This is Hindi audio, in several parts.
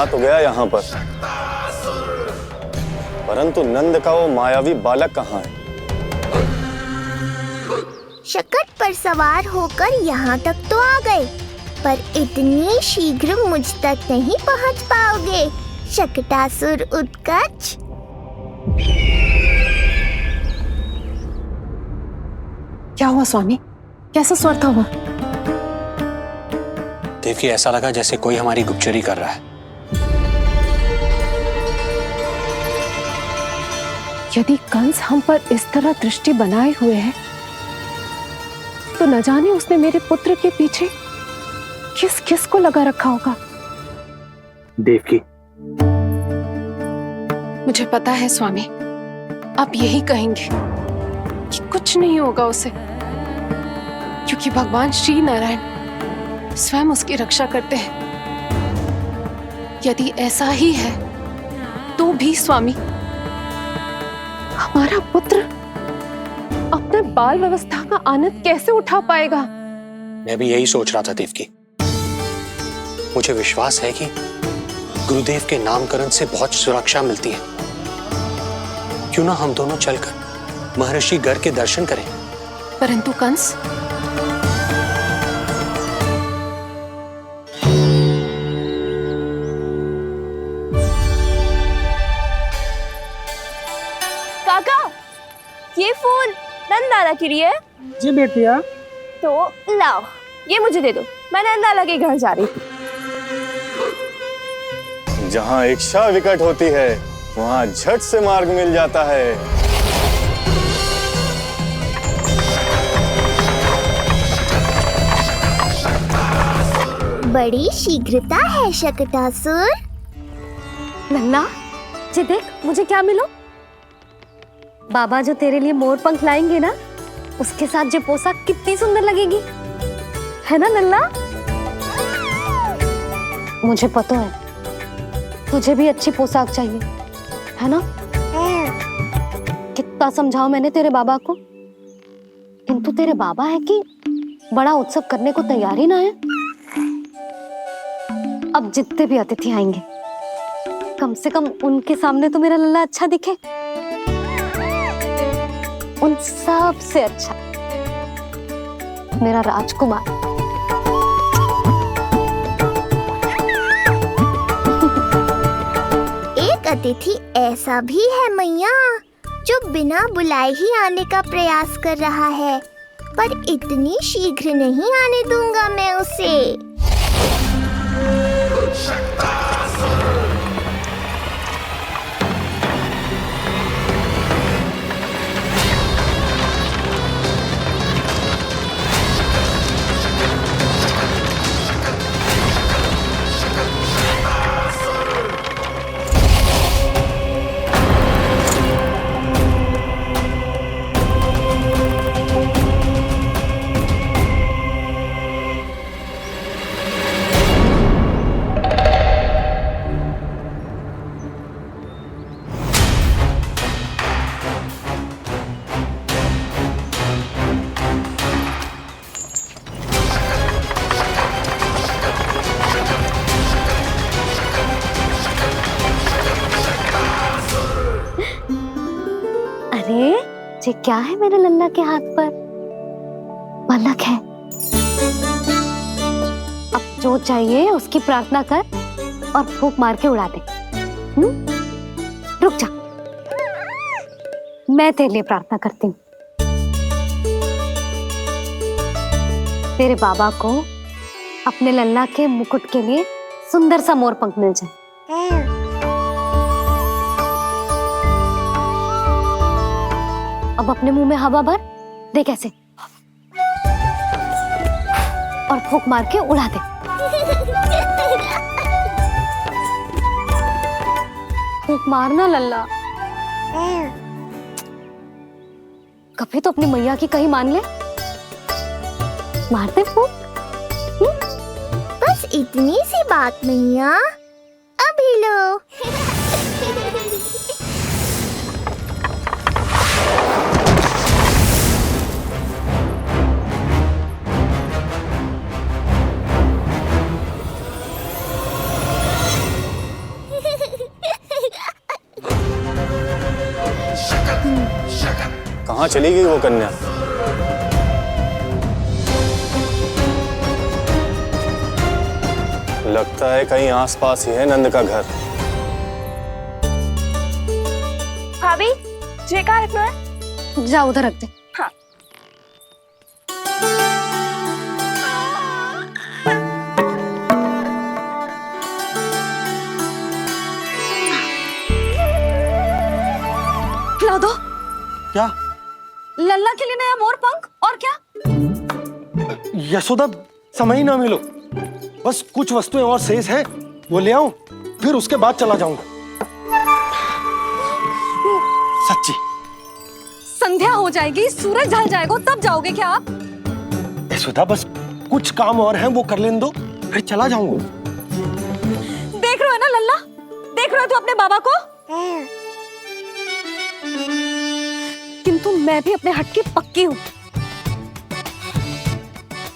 आ तो गया यहाँ पर, परंतु नंद का वो मायावी बालक कहाँ है? शकट पर सवार होकर यहाँ तक तो आ गए, पर इतनी शीघ्र मुझ तक नहीं पहुँच पाओगे शकटासुर उत्कच। क्या हुआ स्वामी? कैसा स्वर था वो? देवकी, ऐसा लगा जैसे कोई हमारी गुप्तचरी कर रहा है। यदि कंस हम पर इस तरह दृष्टि बनाए हुए है, तो न जाने उसने मेरे पुत्र के पीछे किस किस को लगा रखा होगा। देवकी, मुझे पता है स्वामी, आप यही कहेंगे कि कुछ नहीं होगा उसे, क्योंकि भगवान श्री नारायण स्वयं उसकी रक्षा करते हैं। यदि ऐसा ही है तो भी स्वामी, हमारा पुत्र अपने बाल व्यवस्था का आनंद कैसे उठा पाएगा? मैं भी यही सोच रहा था देवकी। मुझे विश्वास है कि गुरुदेव के नामकरण से बहुत सुरक्षा मिलती है। क्यों ना हम दोनों चलकर महर्षि घर के दर्शन करें? परंतु कंस, काका, ये फूल नंदाला के लिए है। जी बेटिया। तो लाओ, ये मुझे दे दो, मैं नंदाला के घर जा रही थी। जहाँ इच्छा विकट होती है, वहाँ झट से मार्ग मिल जाता है। बड़ी शीघ्रता है शकटासुर। नन्ना, जी देख मुझे क्या मिलो। बाबा जो तेरे लिए मोर पंख लाएंगे ना, उसके साथ जो पोशाक कितनी सुंदर लगेगी, है ना नन्ना? मुझे पता है तुझे भी अच्छी पोशाक चाहिए, है ना? कितना समझाओ मैंने तेरे बाबा को, किंतु तेरे बाबा है कि बड़ा उत्सव करने को तैयार ही ना है। अब जितने भी अतिथि आएंगे, कम से कम उनके सामने तो मेरा लल्ला अच्छा दिखे। उन सब से अच्छा मेरा राजकुमार। एक अतिथि ऐसा भी है मैया, जो बिना बुलाए ही आने का प्रयास कर रहा है, पर इतनी शीघ्र नहीं आने दूंगा मैं उसे। अरे ये क्या है मेरे लल्ला के हाथ पर? पलक है। अब जो चाहिए उसकी प्रार्थना कर और फूंक मार के उड़ा दे। रुक जा, मैं तेरे लिए प्रार्थना करती हूँ। तेरे बाबा को अपने लल्ला के मुकुट के लिए सुंदर सा मोर पंख मिल जाए। अब अपने मुंह में हवा भर दे, कैसे, और फूंक मार के उड़ा दे। फूंक मारना लल्ला, कभी तो अपनी मैया की कहीं मान ले। मारते फूंक। बस इतनी सी बात मैया, अभी लो। चली गई वो कन्या? लगता है कहीं आसपास ही है नंद का घर। भाभी जे कहाँ रखना है? जा उधर रख दे। हाँ। खिला दो। क्या? लल्ला के लिए नया मोर पंख और क्या? यशोदा, समय ही ना मिलो, बस कुछ वस्तुएं और शेष हैं, वो ले आऊं, फिर उसके बाद चला जाऊंगा। सच्ची। संध्या हो जाएगी, सूरज ढल जाएगा, तब जाओगे क्या आप? यशोदा, बस कुछ काम और हैं, वो कर लेने दो, फिर चला जाऊंगा। देख रहे हो ना लल्ला, देख रहे हो तू अपने बाबा को? किंतु मैं भी अपने हट की पक्की हूँ।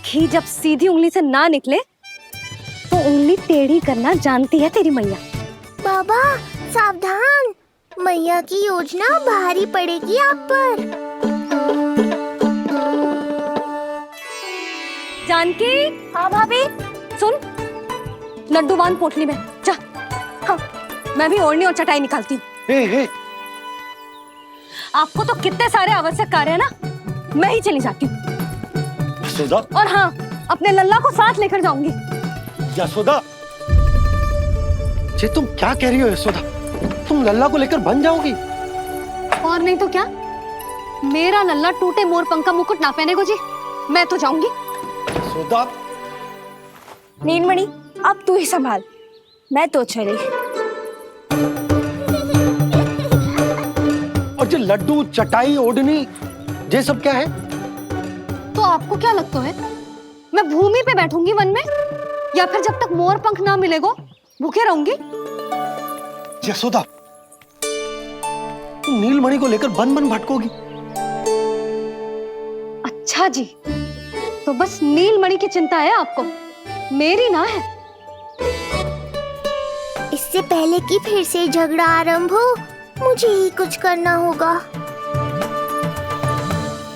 घी जब सीधी उंगली से ना निकले तो उंगली टेढ़ी करना जानती है तेरी मैया। बाबा सावधान, मैया की योजना भारी पड़ेगी आप पर। जानकी। हाँ भाभी। सुन, लड्डू बांध पोटली में, जा। हाँ, मैं भी ओढ़नी और चटाई निकालती हूँ। आपको तो कितने सारे आवश्यक कार्य है ना, मैं ही चली जाती हूँ। यशोदा। और हाँ, अपने लल्ला को साथ लेकर जाऊंगी। यशोदा, ये तुम क्या कह रही हो यशोदा? तुम लल्ला को लेकर बन जाओगी? और नहीं तो क्या, मेरा लल्ला टूटे मोर पंख का मुकुट ना पहने को जी, मैं तो जाऊंगी। यशोदा। नीलमणि अब तू ही संभाल, मैं तो चली। और ये लड्डू, चटाई, ओढ़नी, ये सब क्या है? तो आपको क्या लगता है, मैं भूमि पे बैठूंगी वन में, या फिर जब तक मोर पंख ना मिलेगो भूखे रहूंगी? यशोदा, तुम नीलमणि को लेकर बन बन भटकोगी। अच्छा जी, तो बस नीलमणि की चिंता है आपको, मेरी ना है। इससे पहले कि फिर से झगड़ा आरंभ हो, मुझे ही कुछ करना होगा।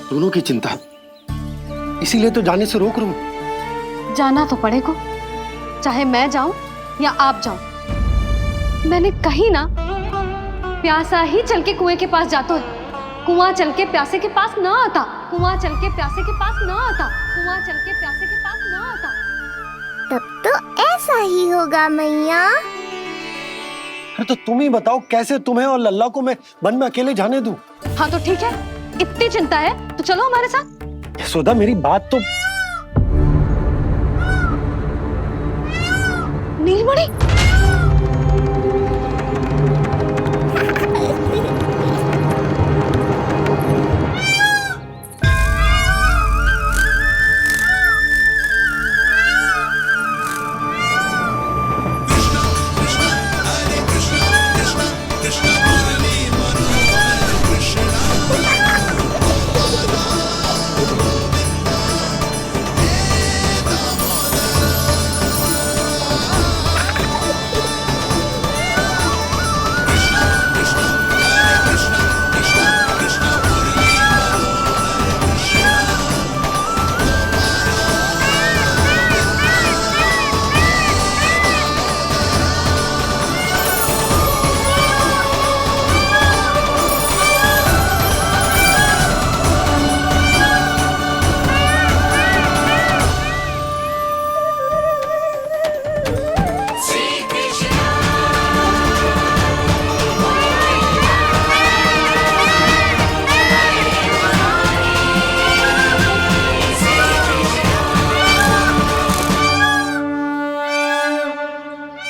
दोनों की चिंता, इसीलिए तो जाने से रोक रहा हूं। जाना तो पड़ेगा, चाहे मैं जाऊं या आप जाओ। मैंने कहीं ना, प्यासा ही चल के कुएं के पास जाता है, कुआं चल के प्यासे के पास ना आता, कुआं चल के प्यासे के पास ना आता, कुआं चल के प्यासे के पास ना आता। तब तो ऐसा ही होगा मैया। अरे तो तुम ही बताओ, कैसे तुम्हें और लल्ला को मैं वन में अकेले जाने दूं? हाँ तो ठीक है, इतनी चिंता है तो चलो हमारे साथ। यशोदा, मेरी बात तो। नीलमणि,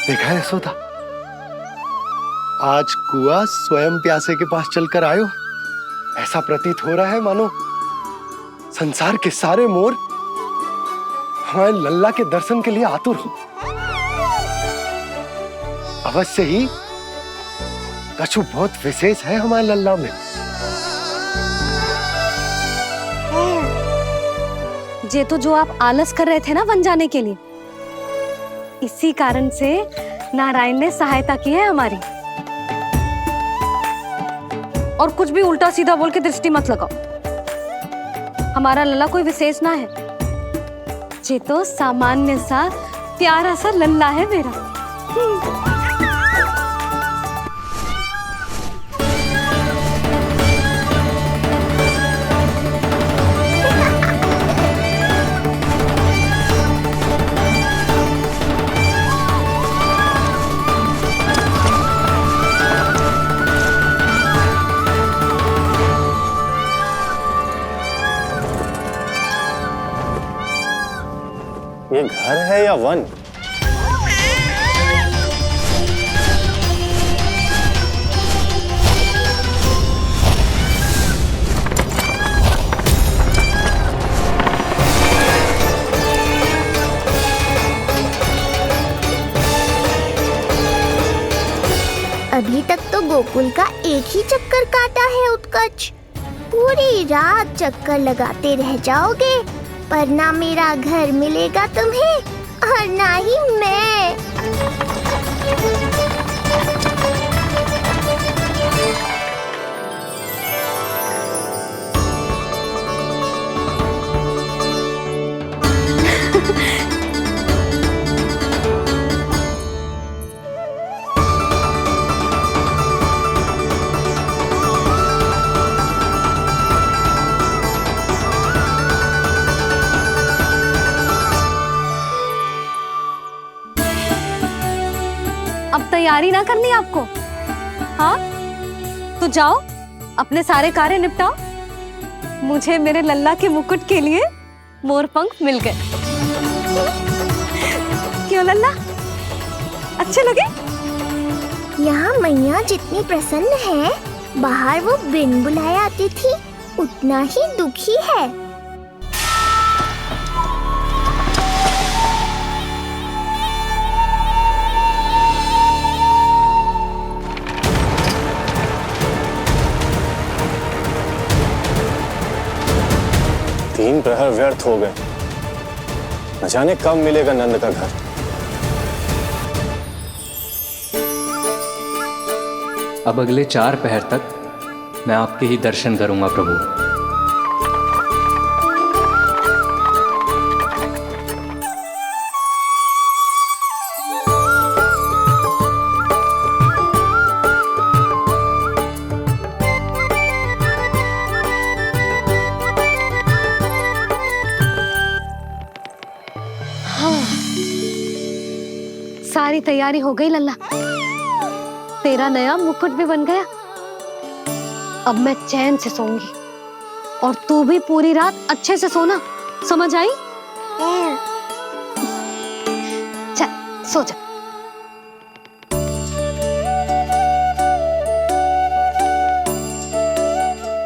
देखा है यशोदा, आज कुआं स्वयं प्यासे के पास चलकर आयो। ऐसा प्रतीत हो रहा है मानो संसार के सारे मोर हमारे लल्ला के दर्शन के लिए आतुर हो। अवश्य ही कछु बहुत विशेष है हमारे लल्ला में। ये तो जो आप आलस कर रहे थे ना वन जाने के लिए, इसी कारण से नारायण ने सहायता की है हमारी। और कुछ भी उल्टा सीधा बोल के दृष्टि मत लगाओ। हमारा लल्ला कोई विशेष ना है, ये तो सामान्य सा प्यारा सा लल्ला है मेरा। ये घर है या वन? अभी तक तो गोकुल का एक ही चक्कर काटा है उत्कर्ष। पूरी रात चक्कर लगाते रह जाओगे, पर ना मेरा घर मिलेगा तुम्हें और ना ही मैं। अब तैयारी ना करनी आपको? हाँ, तो जाओ अपने सारे कार्य निपटाओ। मुझे मेरे लल्ला के मुकुट के लिए मोरपंख मिल गए। क्यों लल्ला, अच्छे लगे? यहाँ मैया जितनी प्रसन्न है, बाहर वो बिन बुलाए आती थी उतना ही दुखी है। तीन प्रहर व्यर्थ हो गए, न जाने कब मिलेगा नंद का घर। अब अगले 4 पहर तक मैं आपके ही दर्शन करूंगा प्रभु। सारी तैयारी हो गई लल्ला, तेरा नया मुकुट भी बन गया। अब मैं चैन से सोऊंगी और तू भी पूरी रात अच्छे से सोना, समझ आई? चल सो जा।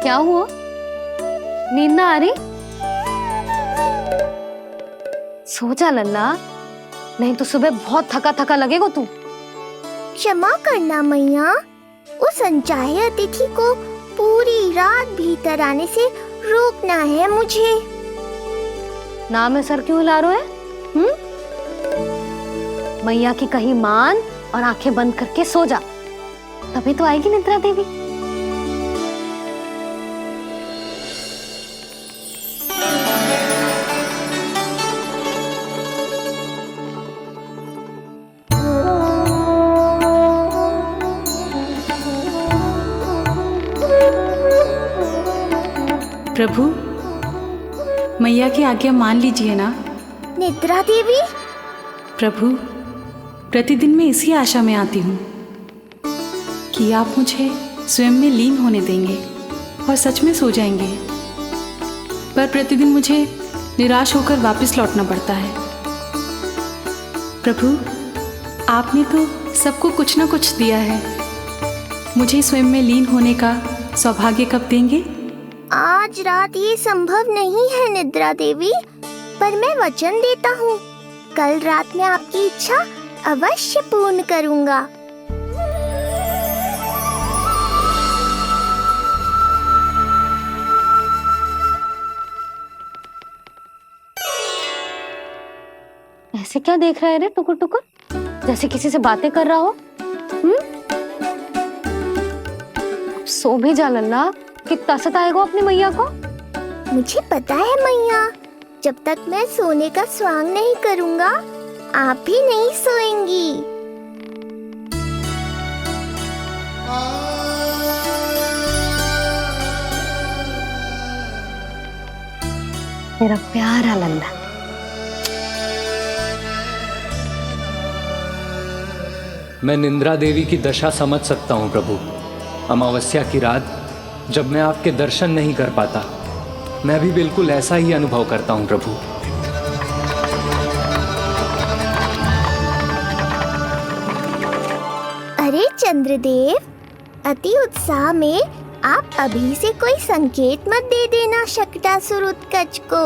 क्या हुआ, नींद ना आ रही? सो जा लल्ला, नहीं तो सुबह बहुत थका थका लगेगा तू। क्षमा करना मैया, उस अनचाहे अतिथि को पूरी रात भीतर आने से रोकना है मुझे। नाम में सर क्यों हिला रहे हैं? मैया की कहीं मान और आंखें बंद करके सो जा, तभी तो आएगी निद्रा देवी। प्रभु, मैया की आज्ञा मान लीजिए ना। निद्रा देवी? प्रभु, प्रतिदिन मैं इसी आशा में आती हूँ कि आप मुझे स्वयं में लीन होने देंगे और सच में सो जाएंगे, पर प्रतिदिन मुझे निराश होकर वापस लौटना पड़ता है। प्रभु, आपने तो सबको कुछ ना कुछ दिया है, मुझे स्वयं में लीन होने का सौभाग्य कब देंगे? आज रात ये संभव नहीं है निद्रा देवी, पर मैं वचन देता हूँ कल रात में आपकी इच्छा अवश्य पूर्ण करूँगा। ऐसे क्या देख रहा है रे टुकुर टुकुर, जैसे किसी से बातें कर रहा हो? सो भी जा लल्ला, कितना सताएगा अपनी मैया को। मुझे पता है मैया, जब तक मैं सोने का स्वांग नहीं करूँगा, आप भी नहीं सोएंगी। मेरा प्यारा लल्ला। मैं निंद्रा देवी की दशा समझ सकता हूँ प्रभु। अमावस्या की रात जब मैं आपके दर्शन नहीं कर पाता, मैं भी बिल्कुल ऐसा ही अनुभव करता हूँ प्रभु। अरे चंद्रदेव, अति उत्साह में आप अभी से कोई संकेत मत दे देना शकटासुर उत्कच को।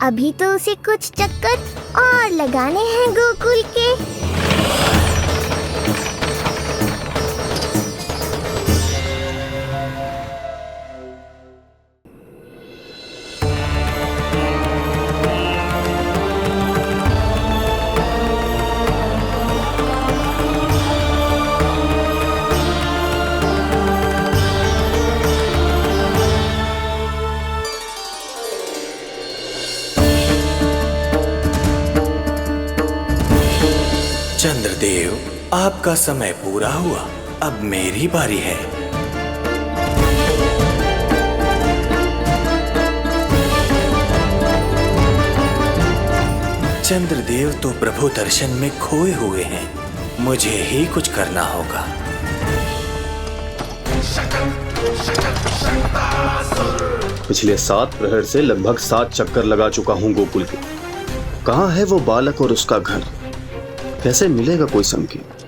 अभी तो उसे कुछ चक्कर और लगाने हैं गोकुल के। चंद्रदेव, आपका समय पूरा हुआ, अब मेरी बारी है। चंद्रदेव तो प्रभु दर्शन में खोए हुए हैं, मुझे ही कुछ करना होगा। पिछले 7 प्रहर से लगभग 7 चक्कर लगा चुका हूँ गोकुल के। कहाँ है वो बालक और उसका घर? कैसे मिलेगा कोई संकेत?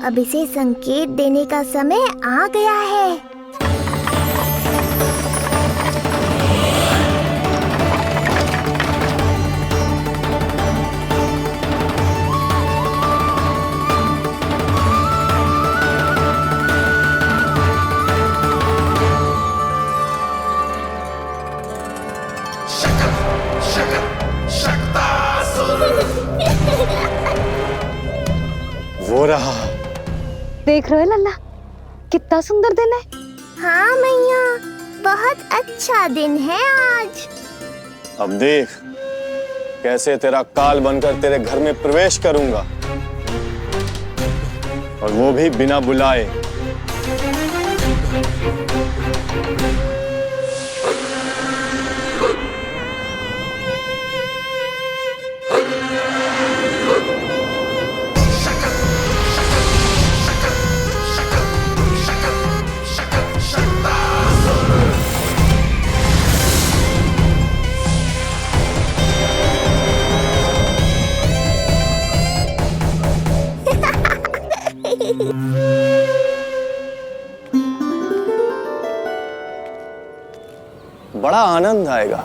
अब इसे संकेत देने का समय आ गया है। वो रहा। देख रहे हो लल्ला, कितना सुंदर दिन है। हाँ मैया, बहुत अच्छा दिन है आज। अब देख कैसे तेरा काल बनकर तेरे घर में प्रवेश करूंगा, और वो भी बिना बुलाए। बड़ा आनंद आएगा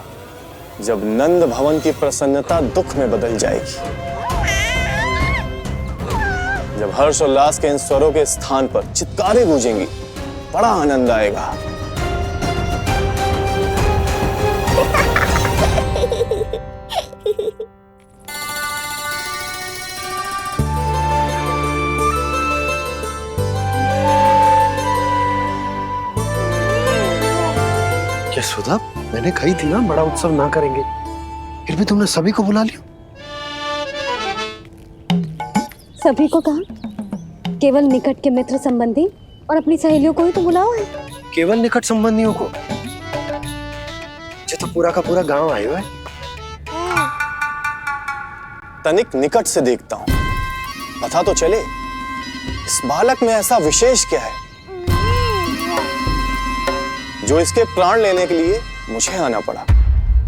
जब नंद भवन की प्रसन्नता दुख में बदल जाएगी, जब हर्षोल्लास के इन स्वरों के स्थान पर चित्कारें गूंजेंगी। बड़ा आनंद आएगा। क्या सुधा, मैंने कही थी ना बड़ा उत्सव ना करेंगे, फिर भी तुमने सभी को बुला लिया। सभी को कहा? केवल निकट के मित्र संबंधी और अपनी सहेलियों को ही तो बुलाओ है। केवल निकट संबंधियों को? ये तो पूरा का पूरा गांव आया है। तनिक निकट से देखता हूं, पता तो चले इस बालक में ऐसा विशेष क्या है जो इसके प्राण लेने के लिए मुझे आना पड़ा।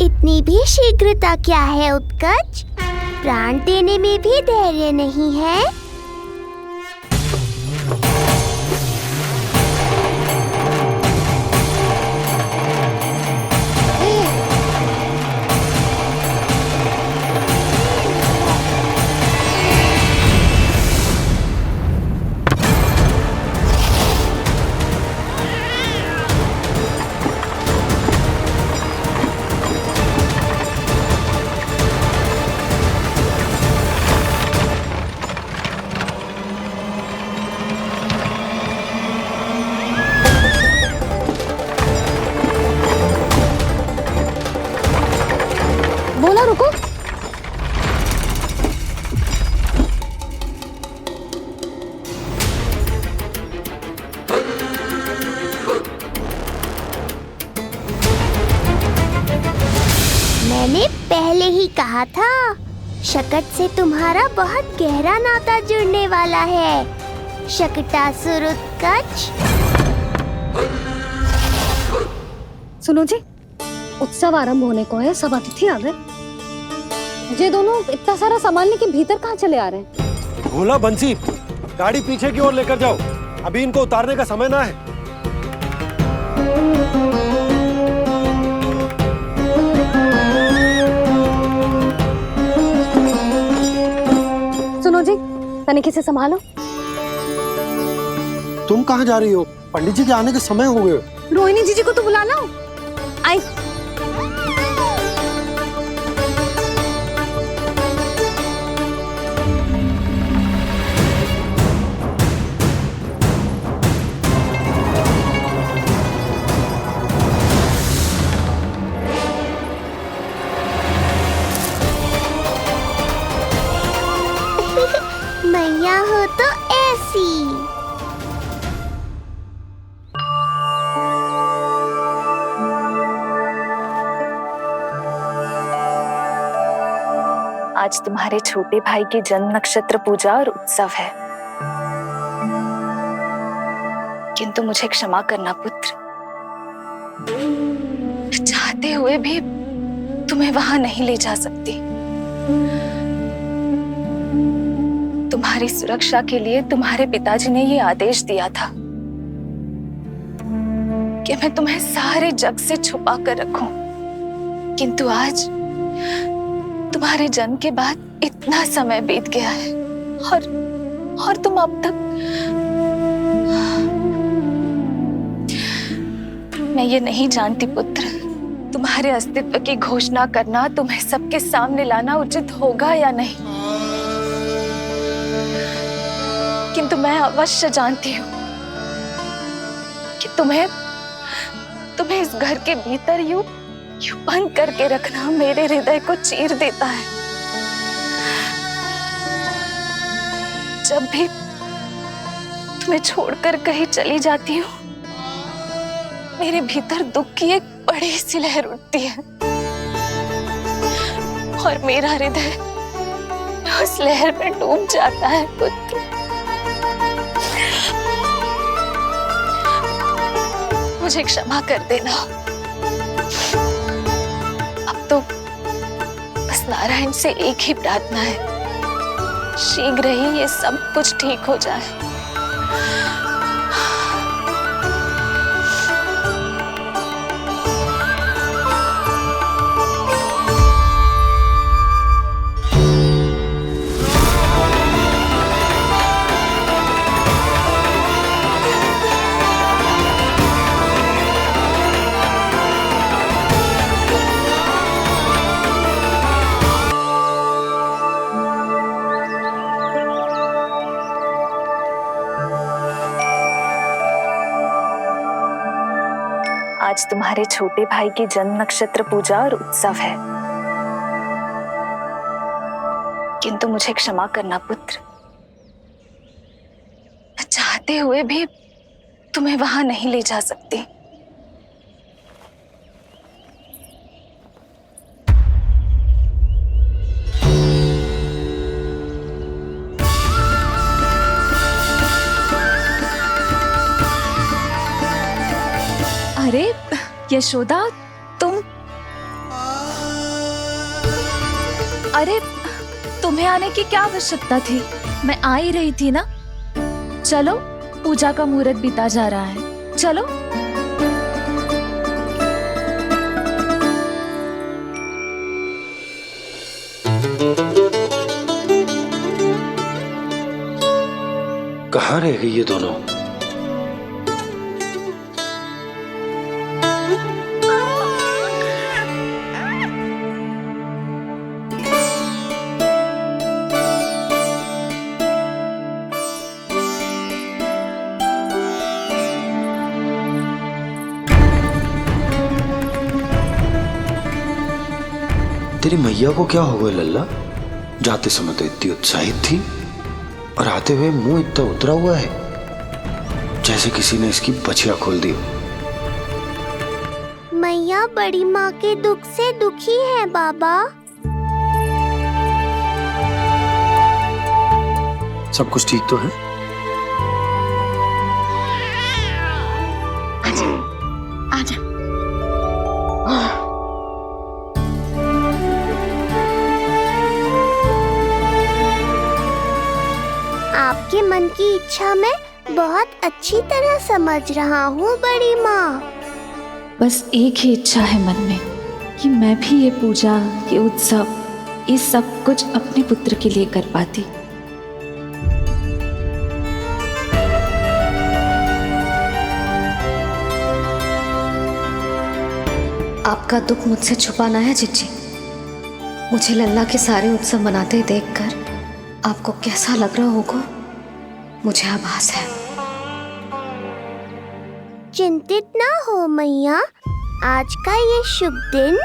इतनी भी शीघ्रता क्या है उत्कच? प्राण देने में भी धैर्य नहीं है। पहले ही कहा था, शकट से तुम्हारा बहुत गहरा नाता जुड़ने वाला है। शकटासुर उत्कच। सुनो जी, उत्सव आरंभ होने को है, सब अतिथि आ गए। ये दोनों इतना सारा सामान लेके भीतर कहाँ चले आ रहे हैं? भोला बंसी, गाड़ी पीछे की ओर लेकर जाओ, अभी इनको उतारने का समय ना है। सुनो जी, तनिक से संभालो। तुम कहाँ जा रही हो? पंडित जी के आने के समय हो गए। रोहिणी जीजी को तो बुला लो। आई। मैया हो तो ऐसी। आज तुम्हारे छोटे भाई की जन्म नक्षत्र पूजा और उत्सव है, किंतु मुझे क्षमा करना पुत्र, चाहते हुए भी तुम्हें वहां नहीं ले जा सकती। तुम्हारी सुरक्षा के लिए तुम्हारे पिताजी ने ये आदेश दिया था कि मैं तुम्हें सारे जग से छुपा कर रखूं, किंतु आज तुम्हारे जन्म के बाद इतना समय बीत गया है और तुम अब तक। मैं ये नहीं जानती पुत्र, तुम्हारे अस्तित्व की घोषणा करना, तुम्हें सबके सामने लाना उचित होगा या नहीं, किंतु मैं अवश्य जानती हूँ कि तुम्हें इस घर के भीतर यूं बंद करके रखना मेरे हृदय को चीर देता है। जब भी तुम्हें छोड़कर कहीं चली जाती हूँ, मेरे भीतर दुख की एक बड़ी सी लहर उठती है और मेरा हृदय उस लहर में डूब जाता है पुत्र। मुझे क्षमा कर देना। अब तो बस नारायण से एक ही प्रार्थना है, शीघ्र ही ये सब कुछ ठीक हो जाए। आज तुम्हारे छोटे भाई की जन्म नक्षत्र पूजा और उत्सव है, किंतु मुझे क्षमा करना पुत्र, मैं चाहते हुए भी तुम्हें वहां नहीं ले जा सकती। अरे यशोदा, अरे तुम्हें आने की क्या आवश्यकता थी? मैं आ ही रही थी ना। चलो, पूजा का मुहूर्त बीता जा रहा है, चलो। कहाँ रह गई ये दोनों? तेरी मैया को क्या हो गया लल्ला? जाते समय तो इतनी उत्साहित थी और आते हुए मुंह इतना उतरा हुआ है जैसे किसी ने इसकी बछिया खोल दी। मैया बड़ी माँ के दुख से दुखी है बाबा। सब कुछ ठीक तो है? आजा। आपके मन की इच्छा मैं बहुत अच्छी तरह समझ रहा हूँ बड़ी माँ। बस एक ही इच्छा है मन में कि मैं भी ये पूजा, ये उत्सव, ये सब कुछ अपने पुत्र के लिए कर पाती। आपका दुख मुझसे छुपाना है जिज्जी। मुझे लल्ला के सारे उत्सव मनाते देखकर आपको कैसा लग रहा होगा, मुझे आभास है। चिंतित ना हो मैया, आज का ये शुभ दिन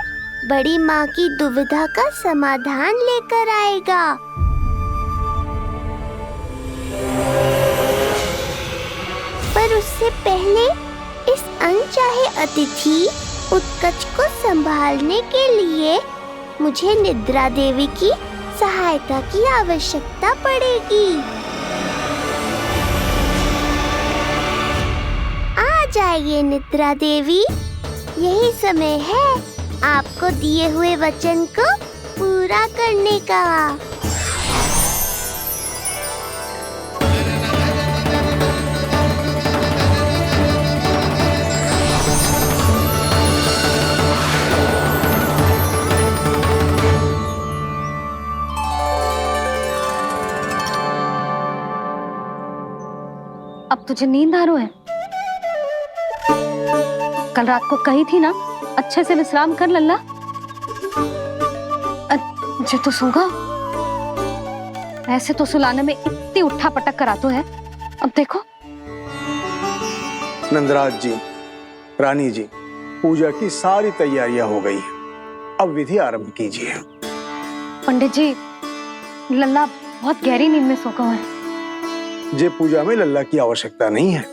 बड़ी माँ की दुविधा का समाधान लेकर आएगा। पर उससे पहले इस अनचाहे अतिथि उत्कच को संभालने के लिए मुझे निद्रा देवी की सहायता की आवश्यकता पड़ेगी। आ जाइए निद्रा देवी, यही समय है आपको दिए हुए वचन को पूरा करने का। अब तुझे नींद आ रही है? कल रात को कही थी ना अच्छे से विश्राम कर लल्ला। जो तो सोगा, ऐसे तो सुलाने में इतनी उठा पटक करा तो है। अब देखो। नंदराज जी, रानी जी, पूजा की सारी तैयारियां हो गई हैं। अब विधि आरंभ कीजिए। पंडित जी, लल्ला बहुत गहरी नींद में सोगा है। जे पूजा में लल्ला की आवश्यकता नहीं है,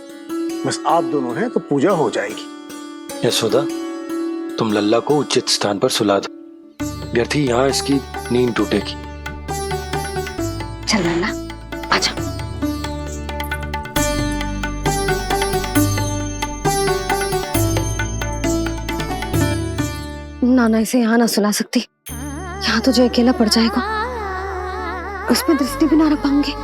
बस आप दोनों हैं तो पूजा हो जाएगी। यशोदा, तुम लल्ला को उचित स्थान पर सुला दो, व्यर्थ ही यहाँ इसकी नींद टूटेगी। चल लल्ला, आजा। नाना इसे यहाँ ना सुला सकती, यहाँ तो जो अकेला पड़ जाएगा, उसमें दृष्टि भी ना रख पाऊंगी।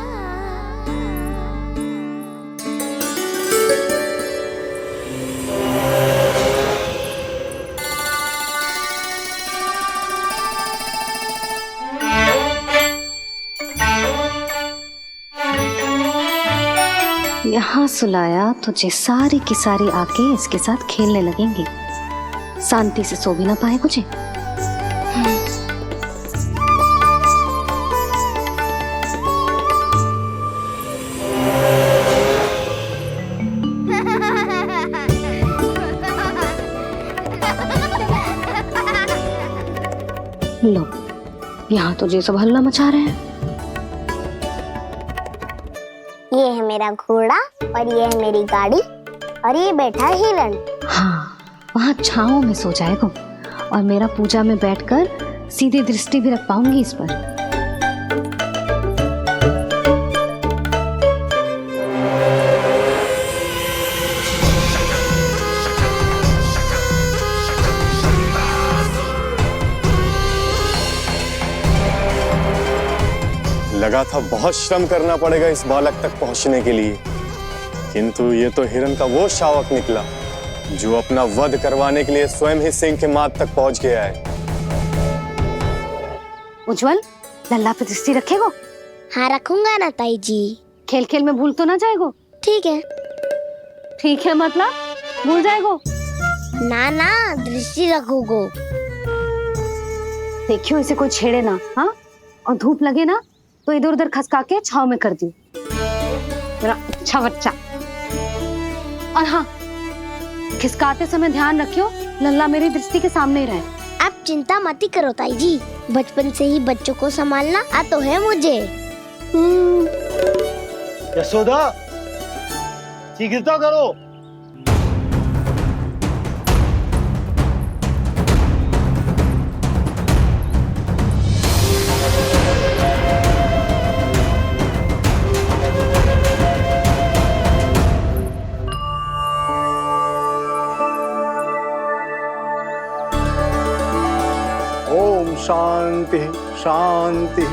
यहाँ सुलाया तो जे सारी की सारी आके इसके साथ खेलने लगेंगी, शांति से सो भी ना पाए कुछ। लो, यहाँ तो जे सब हल्ला मचा रहे हैं। ये है मेरा घोड़ा और ये है मेरी गाड़ी और ये बैठा है हिरण। हाँ, वहाँ छांव में सो जाएगा और मेरा पूजा में बैठकर सीधी दृष्टि भी रख पाऊंगी इस पर। लगा था बहुत श्रम करना पड़ेगा इस बालक तक पहुंचने के लिए, किंतु ये तो हिरण का वो शावक निकला जो अपना वध करवाने के लिए स्वयं ही सिंह के माथ तक पहुंच गया है। उज्जवल, लल्ला पे दृष्टि रखेगो? हाँ रखूंगा ना ताई जी। खेल खेल में भूल तो ना जाएगो? ठीक है। ठीक है मतलब भूल जाएगो? ना ना, दृष्टि रखोगो। देखियो इसे कोई छेड़े ना, हाँ? और धूप लगे ना तो इधर उधर खसका के छाव में कर दी। अच्छा बच्चा। और हाँ, खिसकाते समय ध्यान रखियो लल्ला मेरी दृष्टि के सामने ही रहे। आप चिंता मत ही करो ताई जी, बचपन से ही बच्चों को संभालना आता है मुझे। यशोदा, शीघ्रता करो। शांति शांति।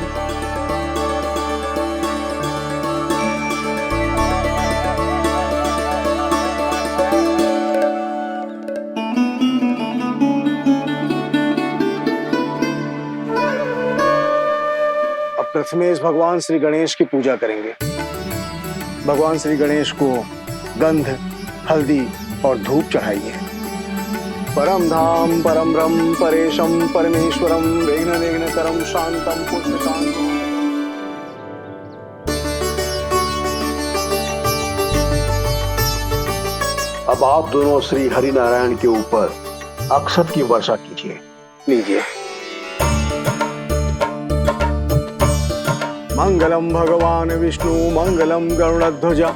अब प्रथमेश भगवान श्री गणेश की पूजा करेंगे। भगवान श्री गणेश को गंध, हल्दी और धूप चढ़ाइए। परम धाम परम ब्रह्म परेशम परमेश्वरम विघ्न निघ्नकरम शांतम पुष्टकांतम। अब आप दोनों श्री हरि नारायण के ऊपर अक्षत की वर्षा कीजिए। लीजिए। मंगलम भगवान विष्णु मंगलम गरुड़ध्वजा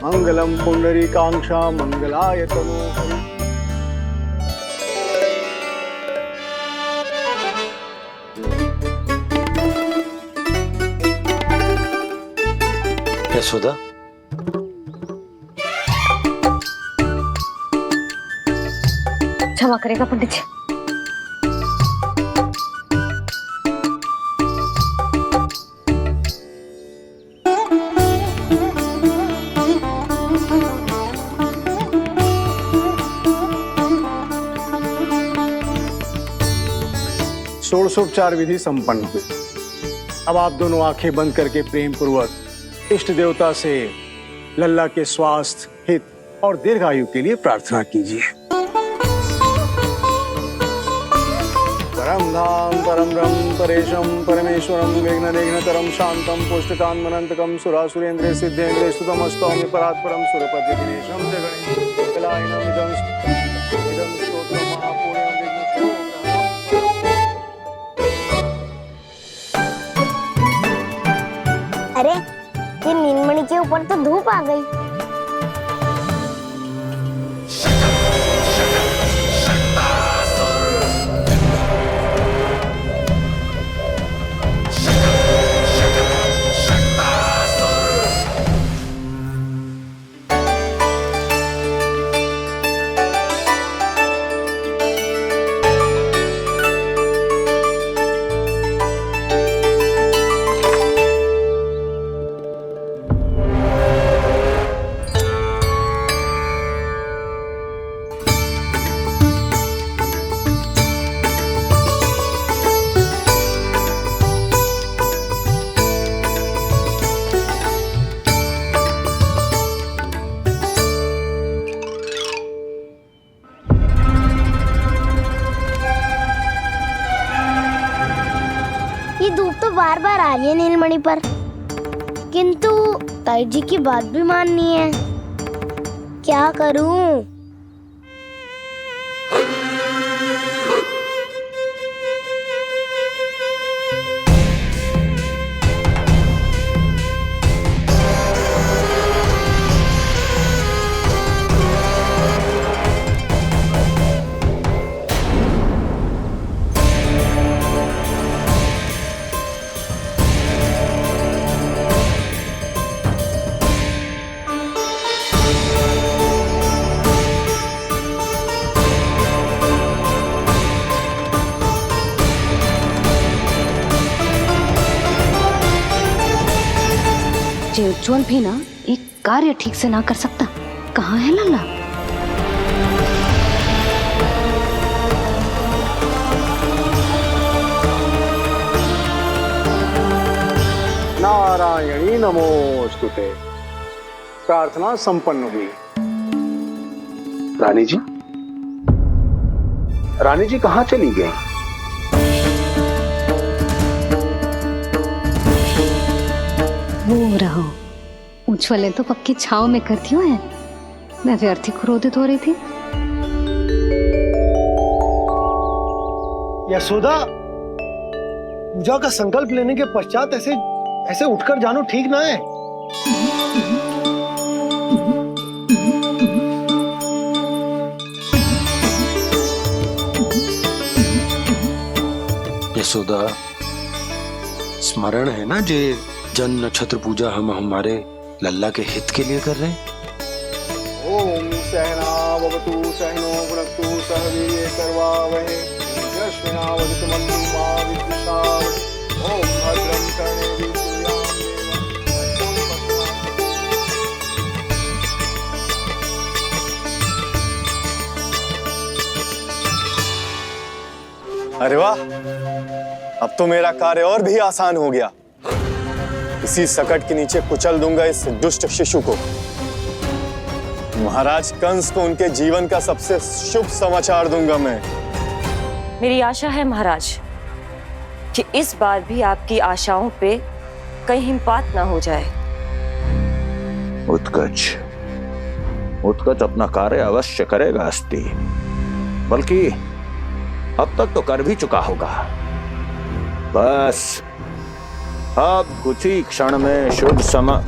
मंगलम पुंडरीकांक्षा मंगलाय तनोहरि। यशोदा, क्षमा करेगा पंडित जी। षोडशोपचार विधि संपन्न हुई। अब आप दोनों आंखें बंद करके प्रेम पूर्वक इष्ट देवता से लल्ला के स्वास्थ्य, हित और दीर्घायु के लिए प्रार्थना कीजिए। परम धाम परम ब्रह्म परेशम परमेश्वरम विघ्न निघ्नकरम शांतम पुष्टकांतमनंतकम सुरासुरेंद्र सिद्धेंद्र स्तुतम स्तौम्य परात्परम सुरपति दिनेशम जगणे कलायनम इदं स्तोत्रम महापुण्यम अरे ये नीलमणि के ऊपर तो धूप आ गई। ये धूप तो बार बार आ रही है नीलमणि पर, किंतु ताई जी की बात भी माननी है। क्या करूं? जे उज्जवल भी ना एक कार्य ठीक से ना कर सकता। कहाँ है लल्ला? नारायणी नमोस्तुते। प्रार्थना संपन्न हुई। रानी जी, रानी जी कहाँ चली गई? वो रहो, उज्जवल तो पक्की छाव में करती है। मैं व्यर्थ ही क्रोधित हो रही थी। यशोदा, पूजा का संकल्प लेने के पश्चात ऐसे उठकर जानो ठीक ना है। यशोदा, स्मरण है ना जे जन नक्षत्र पूजा हम हमारे लल्ला के हित के लिए कर रहे हैं। ओम सहना भवतु सहनो भुनक्तु सह वीर्यं करवावहै। यस्मिनावधूतं मा अरे वाह, अब तो मेरा कार्य और भी आसान हो गया। इसी सकट के नीचे कुचल दूंगा इस दुष्ट शिशु को। महाराज कंस को उनके जीवन का सबसे शुभ समाचार दूंगा मैं। मेरी आशा है महाराज कि इस बार भी आपकी आशाओं पे कहीं हिमपात ना हो जाए। उत्कच अपना कार्य अवश्य करेगा अस्ति, बल्कि अब तक तो कर भी चुका होगा। बस अब कुछ ही क्षण में शुभ समय।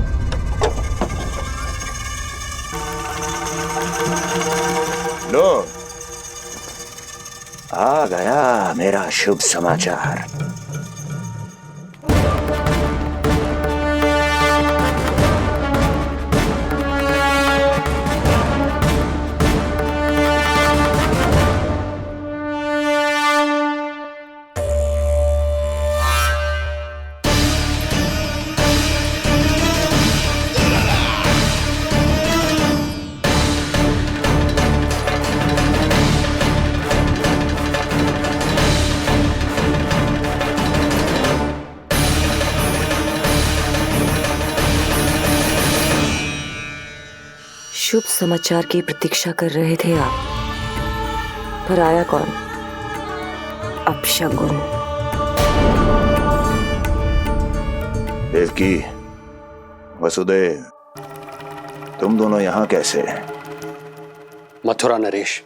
लो, आ गया मेरा शुभ समाचार। शुभ समाचार की प्रतीक्षा कर रहे थे आप, पर आया कौन? अपशगुन। देवकी, वसुदेव, तुम दोनों यहाँ कैसे? मथुरा नरेश,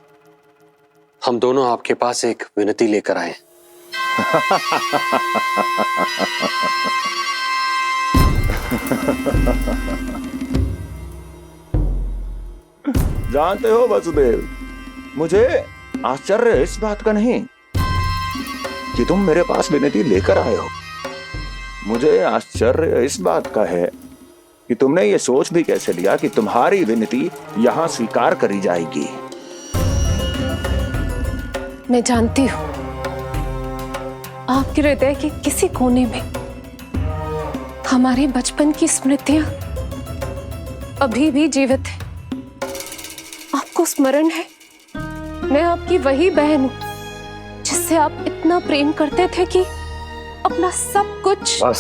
हम दोनों आपके पास एक विनती लेकर आए। जानते हो वसुदेव, मुझे आश्चर्य इस बात का नहीं कि तुम मेरे पास विनती लेकर आए हो। मुझे आश्चर्य इस बात का है कि तुमने ये सोच भी कैसे लिया कि तुम्हारी विनती यहाँ स्वीकार करी जाएगी। मैं जानती हूँ आपके हृदय के किसी कोने में हमारे बचपन की स्मृतियां अभी भी जीवित है। आपको स्मरण है, मैं आपकी वही बहन हूं जिससे आप इतना प्रेम करते थे कि अपना सब कुछ। बस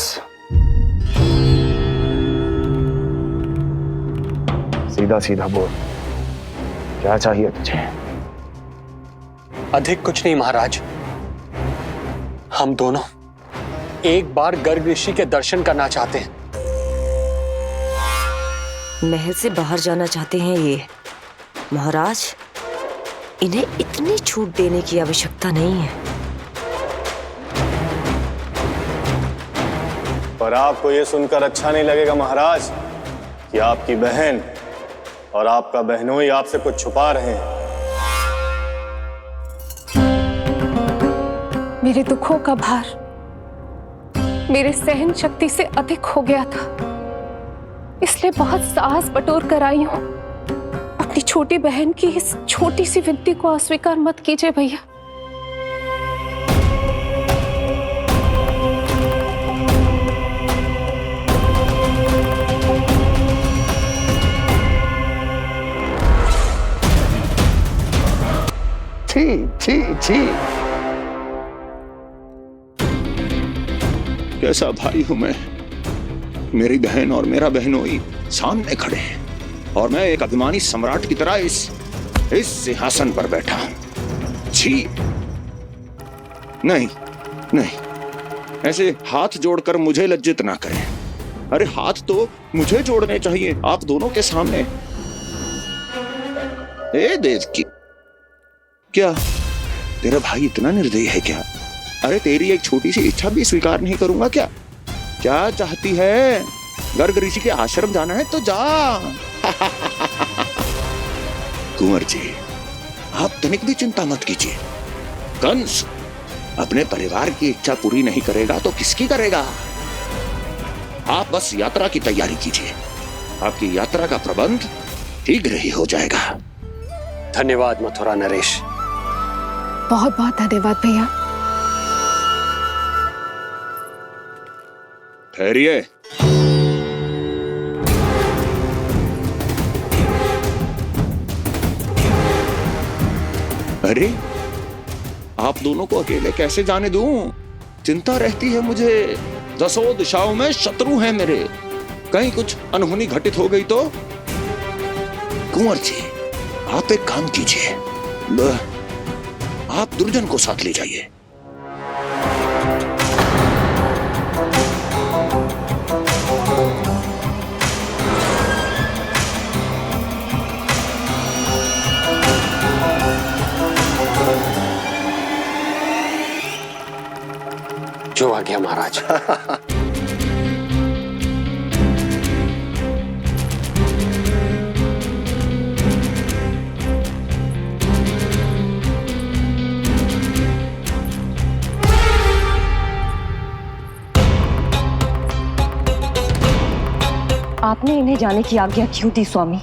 सीधा सीधा बोल, क्या चाहिए तुझे? अधिक कुछ नहीं महाराज, हम दोनों एक बार गर्ग ऋषि के दर्शन करना चाहते हैं। महल से बाहर जाना चाहते हैं ये? महाराज, इन्हें इतनी छूट देने की आवश्यकता नहीं है। पर आपको यह सुनकर अच्छा नहीं लगेगा महाराज कि आपकी बहन और आपका बहनोई आपसे कुछ छुपा रहे हैं। मेरे दुखों का भार मेरे सहन शक्ति से अधिक हो गया था, इसलिए बहुत साहस बटोर कर आई हूं। अपनी छोटी बहन की इस छोटी सी विनती को अस्वीकार मत कीजिए भैया। छी छी छी, कैसा भाई हूं मैं। मेरी बहन और मेरा बहनोई सामने खड़े हैं और मैं एक अभिमानी सम्राट की तरह इस सिंहासन पर बैठा हूं। छी, नहीं नहीं, ऐसे हाथ जोड़कर मुझे लज्जित ना करें। अरे हाथ तो मुझे जोड़ने चाहिए आप दोनों के सामने। ए देवकी, क्या तेरा भाई इतना निर्दयी है क्या? अरे तेरी एक छोटी सी इच्छा भी स्वीकार नहीं करूंगा क्या? क्या चाहती है? गर्ग ऋषि के आश्रम जाना है तो जा। कुंवर जी, आप तनिक भी चिंता मत कीजिए। कंस अपने परिवार की इच्छा पूरी नहीं करेगा तो किसकी करेगा? आप बस यात्रा की तैयारी कीजिए, आपकी यात्रा का प्रबंध शीघ्र ही हो जाएगा। धन्यवाद मथुरा नरेश। बहुत बहुत धन्यवाद भैया। ठहरिए। अरे आप दोनों को अकेले कैसे जाने दूं? चिंता रहती है मुझे। दसों दिशाओं में शत्रु हैं मेरे। कहीं कुछ अनहोनी घटित हो गई तो? कुंवर जी, आप एक काम कीजिए, आप दुर्जन को साथ ले जाइए। जो आ गया महाराज। आपने इन्हें जाने की आज्ञा क्यों दी स्वामी?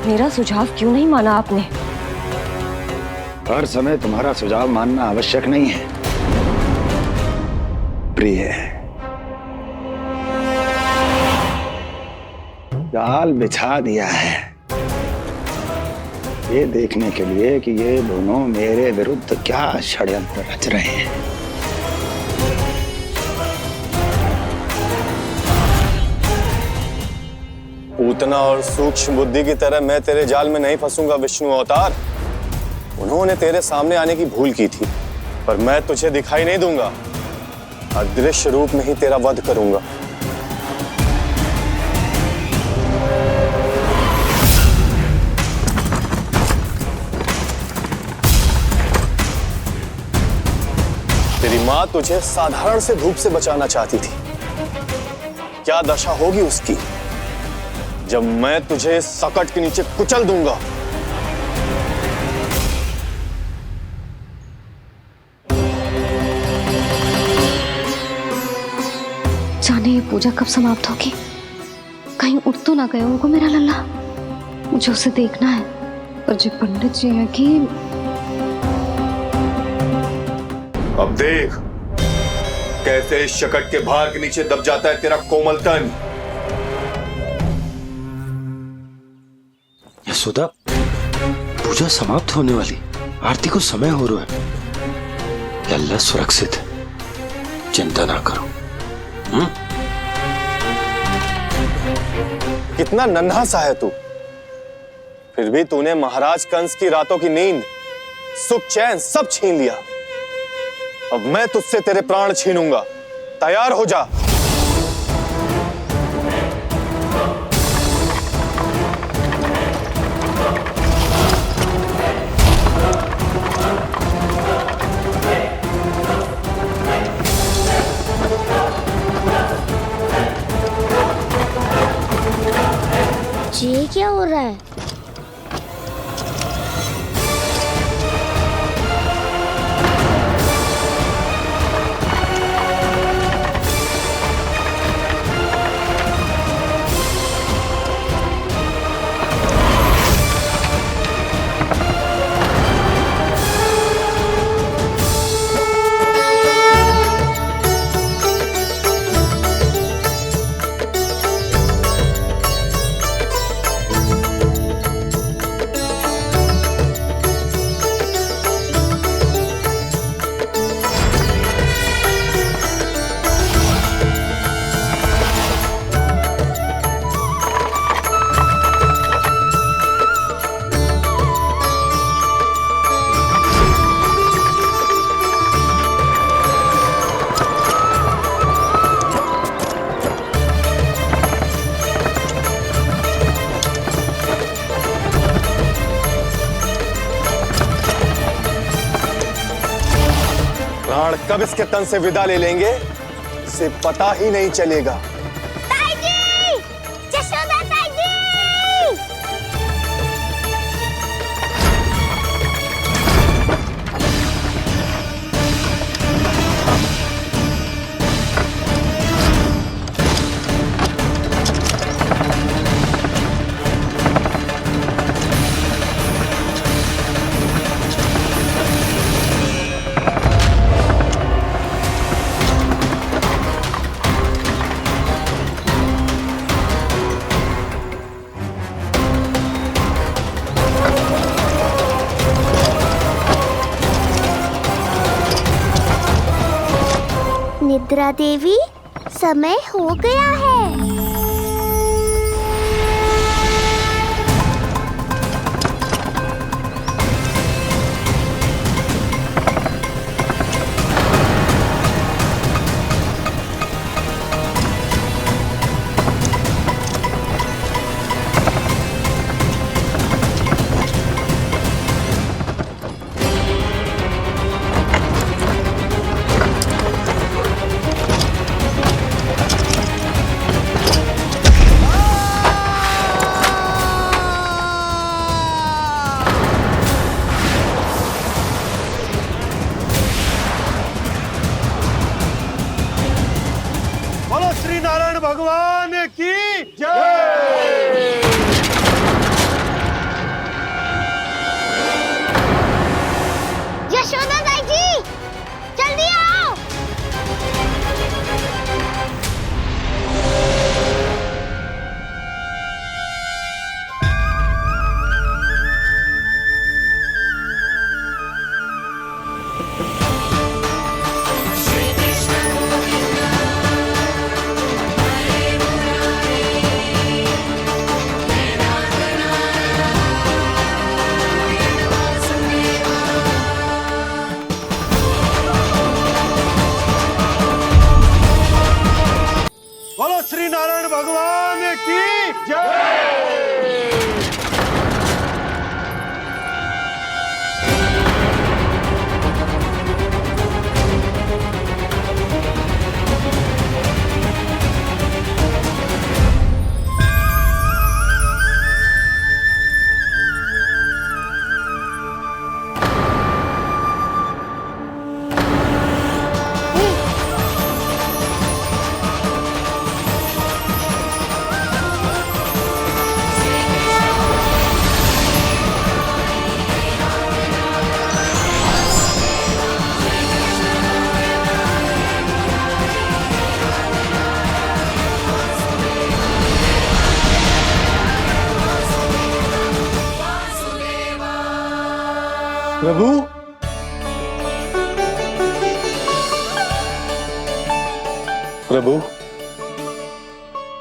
मेरा सुझाव क्यों नहीं माना आपने? हर समय तुम्हारा सुझाव मानना आवश्यक नहीं है प्रिय। जाल बिछा दिया है ये देखने के लिए कि ये दोनों मेरे विरुद्ध क्या षड्यंत्र रच रहे हैं। पूतना और सूक्ष्म बुद्धि की तरह मैं तेरे जाल में नहीं फंसूंगा विष्णु अवतार। उन्होंने तेरे सामने आने की भूल की थी, पर मैं तुझे दिखाई नहीं दूंगा। अदृश्य रूप में ही तेरा वध करूंगा। तेरी मां तुझे साधारण से धूप से बचाना चाहती थी। क्या दशा होगी उसकी जब मैं तुझे सकट के नीचे कुचल दूंगा। जाने ये पूजा कब समाप्त होगी? कहीं उठ तो ना गए उनको मेरा लल्ला। मुझे उसे देखना है। पर जो पंडित जी है कि अब देख कैसे इस शकट के भार के नीचे दब जाता है तेरा कोमल तन। यशोदा, पूजा समाप्त होने वाली, आरती को समय हो रहा है। लल्ला सुरक्षित है, चिंता ना करो। कितना नन्हा सा है तू, फिर भी तूने महाराज कंस की रातों की नींद, सुख चैन सब छीन लिया। अब मैं तुझसे तेरे प्राण छीनूंगा। तैयार हो जा। ये क्या हो रहा है? प्राण कब इसके तन से विदा ले लेंगे इसे पता ही नहीं चलेगा। ताई जी! जशोदा ताई जी! निद्रा देवी, समय हो गया है। बोलो श्री नारायण भगवान की जय। यशोदा दाई जी, जल्दी आओ। बोलो श्री नारायण भगवान की जय। प्रभु, प्रभु,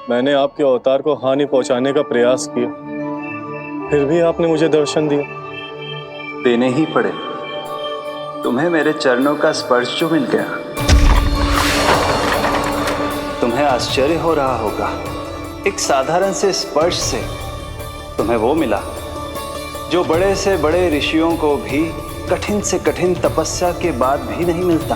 मैंने आपके अवतार को हानि पहुंचाने का प्रयास किया, फिर भी आपने मुझे दर्शन दिया। देने ही पड़े। तुम्हें मेरे चरणों का स्पर्श जो मिल गया, तुम्हें आश्चर्य हो रहा होगा। एक साधारण से स्पर्श से तुम्हें वो मिला जो बड़े से बड़े ऋषियों को भी कठिन से कठिन तपस्या के बाद भी नहीं मिलता।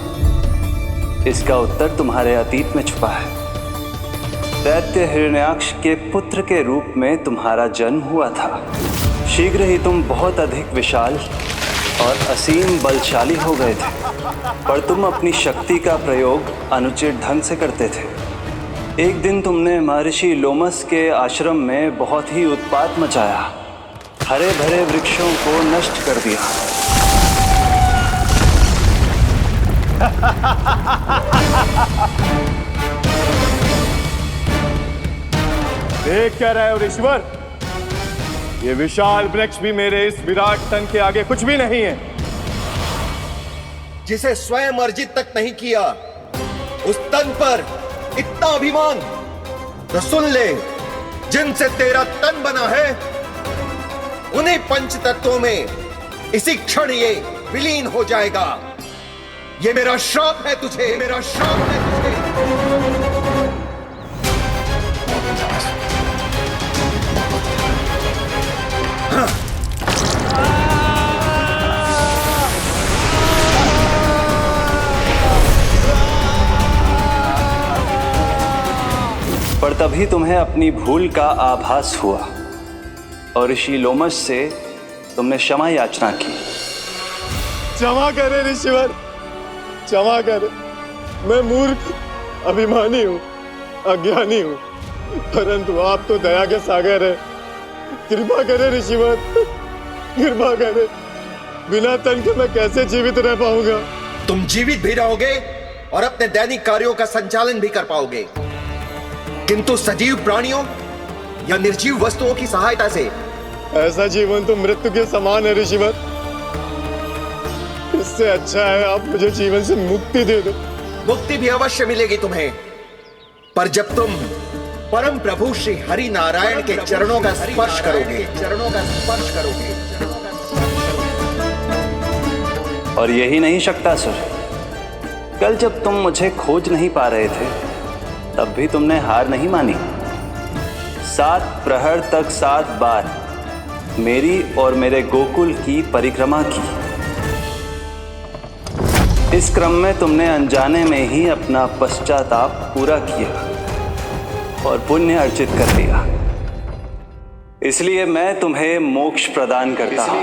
इसका उत्तर तुम्हारे अतीत में छुपा है। दैत्य हिरण्याक्ष के पुत्र के रूप में तुम्हारा जन्म हुआ था। शीघ्र ही तुम बहुत अधिक विशाल और असीम बलशाली हो गए थे, पर तुम अपनी शक्ति का प्रयोग अनुचित ढंग से करते थे। एक दिन तुमने महर्षि लोमस के आश्रम में बहुत ही उत्पात मचाया, हरे भरे वृक्षों को नष्ट कर दिया। देख क्या रहे हो ऋषिवर? ये विशाल वृक्ष भी मेरे इस विराट तन के आगे कुछ भी नहीं है। जिसे स्वयं अर्जित तक नहीं किया, उस तन पर इतना अभिमान। तो सुन ले, जिनसे तेरा तन बना है, उन्हीं पंच तत्वों में इसी क्षण ये विलीन हो जाएगा। ये मेरा श्राप है तुझे, मेरा श्राप है तुझे। पर तभी तुम्हें अपनी भूल का आभास हुआ और ऋषि लोमस से तुमने क्षमा याचना की। क्षमा करे ऋषिवर, क्षमा करे। मैं मूर्ख, अभिमानी हूँ, अज्ञानी हूँ, परंतु आप तो दया के सागर है। कृपा करे ऋषिवर, कृपा करे। बिना तन के मैं कैसे जीवित रह पाऊंगा? तुम जीवित भी रहोगे और अपने दैनिक कार्यों का संचालन भी कर पाओगे, किंतु सजीव प्राणियों या निर्जीव वस्तुओं की सहायता से। ऐसा जीवन तो मृत्यु के समान है ऋषिवर। इससे अच्छा है आप मुझे जीवन से मुक्ति दे दो। मुक्ति भी अवश्य मिलेगी तुम्हें। पर जब तुम परम प्रभु श्री हरि नारायण के चरणों का स्पर्श करोगे, और यही नहीं शक्तासुर, कल जब तुम मुझे खोज नहीं पा रहे थे तब भी तुमने हार नहीं मानी। 7 प्रहर तक 7 बार मेरी और मेरे गोकुल की परिक्रमा की। इस क्रम में तुमने अनजाने में ही अपना पश्चाताप पूरा किया और पुण्य अर्जित कर लिया। इसलिए मैं तुम्हें मोक्ष प्रदान करता हूं।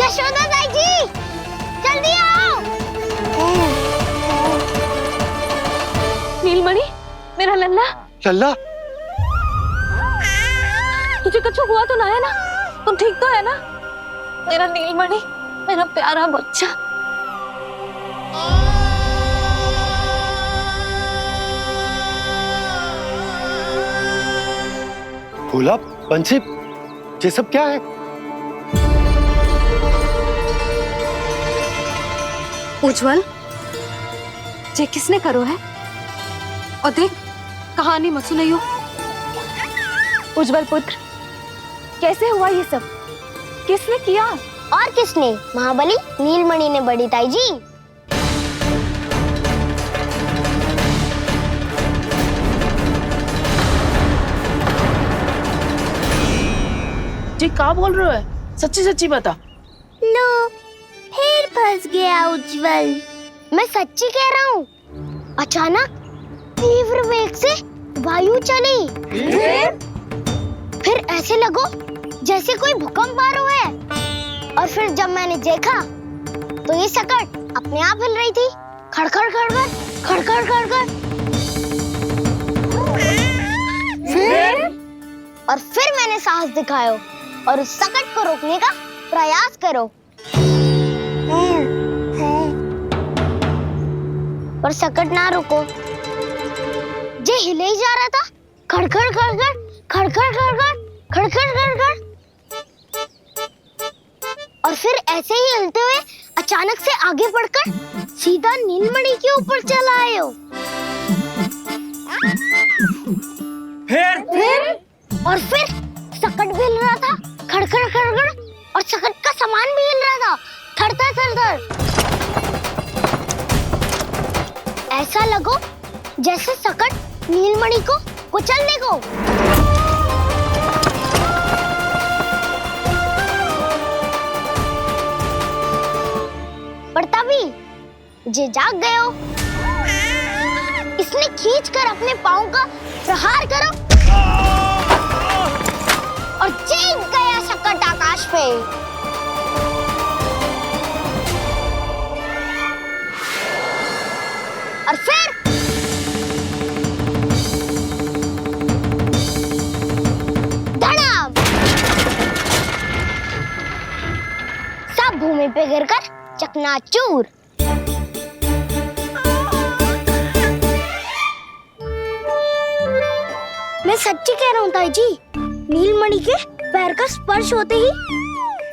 यशोदा ताई जी, जल्दी आओ। नीलमणि, मेरा लल्ला। लल्ला, तुझे कुछ हुआ तो ना है ना? तुम ठीक तो है ना? मेरा नीलमणि, मेरा प्यारा बच्चा। भोला, बंसी, ये सब क्या है? उज्जवल, ये किसने करो है? और देख, कहानी मत सुनाइयो। उज्जवल पुत्र, कैसे हुआ ये सब? किसने किया? और किसने? महाबली नीलमणि ने, बड़ी ताई जी। जी क्या बोल रहे हो? सच्ची सच्ची बता। लो, फिर फंस गया उज्जवल। मैं सच्ची कह रहा हूँ। अचानक तीव्र वेग से वायु चली। फिर ऐसे लगो जैसे कोई भूकंप आ रहा है। और फिर जब मैंने देखा तो ये सकट अपने आप हिल रही थी, खड़खड़ खड़खड़ खड़खड़ खड़खड़। फिर मैंने साहस दिखाया और उस सकट को रोकने का प्रयास करो। पर सकट ना रुको, जे हिले ही जा रहा था, खड़खड़ खड़खड़ खड़खड़ खड़खड़ खड़खड़ खड़खड़। और फिर ऐसे ही हिलते हुए अचानक से आगे बढ़कर सीधा नीलमणि के ऊपर चला आए हो। फिर सकट भी हिल रहा था, खड़खड़ खड़खड़, और सकट का सामान भी हिल रहा था, थरथर थरथर। ऐसा लगो जैसे सकट नीलमणि को कुचलने को। पर तभी जे जाग गए हो। इसने खींचकर अपने पांव का प्रहार करो और जीत गया सकट आकाश पे। और फिर धड़ाम, सब भूमि पे गिरकर चकनाचूर। मैं सच्ची कह रहा हूँ ताई जी, नीलमणि के पैर का स्पर्श होते ही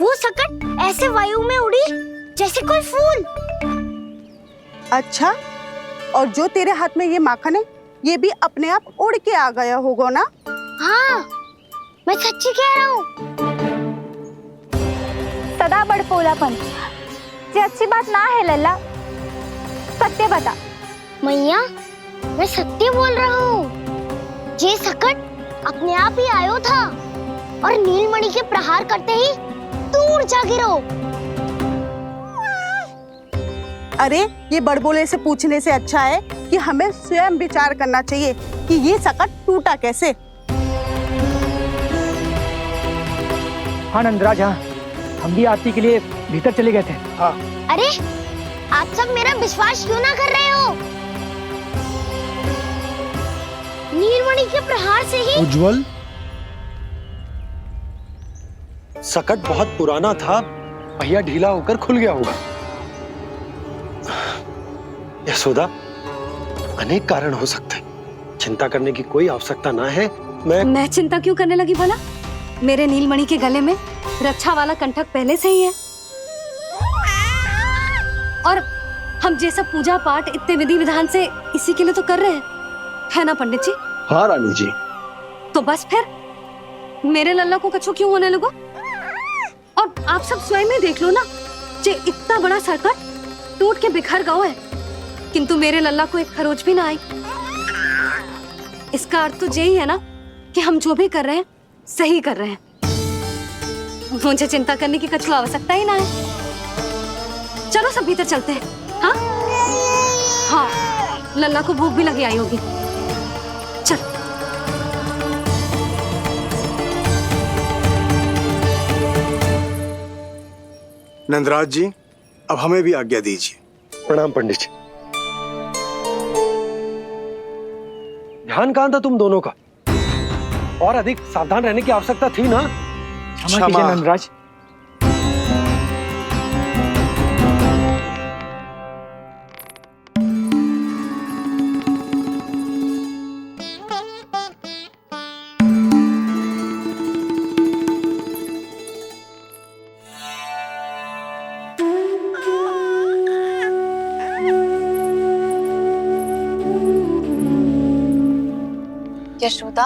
वो सकट ऐसे वायु में उड़ी जैसे कोई फूल। अच्छा, और जो तेरे हाथ में ये माखन है, ये भी अपने आप उड़ के आ गया होगा ना? हाँ, मैं सच्ची कह रहा हूँ। सदा बड़पोलापन, ये अच्छी बात ना है लल्ला। सत्य बता। मैया, मैं सत्य बोल रहा हूँ। ये सकट अपने आप ही आयो था और नीलमणि के प्रहार करते ही दूर जा गिरो। अरे, ये बड़बोले से पूछने से अच्छा है कि हमें स्वयं विचार करना चाहिए कि ये सकट टूटा कैसे। हाँ नंदराज, हाँ, हम भी आरती के लिए भीतर चले गए थे। हाँ। अरे, आप सब मेरा विश्वास क्यों ना कर रहे हो? नीलमणि के प्रहार से ही उज्जवल, सकट बहुत पुराना था, पहिया ढीला होकर खुल गया होगा। यशोदा, अनेक कारण हो सकते हैं, चिंता करने की कोई आवश्यकता ना है। मैं चिंता क्यों करने लगी भला? मेरे नीलमणि के गले में रक्षा वाला कंठक पहले से ही है, और हम ये सब पूजा पाठ इतने विधि विधान से इसी के लिए तो कर रहे हैं, है ना पंडित जी? हाँ रानी जी। तो बस फिर मेरे लल्ला को कछु क्यों होने लगा? और आप सब स्वयं ही देख लो ना, जे इतना बड़ा संकट टूट के बिखर गया है, किंतु मेरे लल्ला को एक खरोच भी ना आई। इसका अर्थ तो यही है ना कि हम जो भी कर रहे हैं सही कर रहे हैं। मुझे चिंता करने की कछु आवश्यकता ही ना है। चलो सब भीतर चलते हैं। हाँ हाँ, लल्ला को भूख भी लगी आई होगी। चल। नंदराज जी, अब हमें भी आज्ञा दीजिए। प्रणाम पंडित जी। ध्यान कहाँ था तुम दोनों का? और अधिक सावधान रहने की आवश्यकता थी ना? क्षमा कीजिए नंदराज। यशोदा,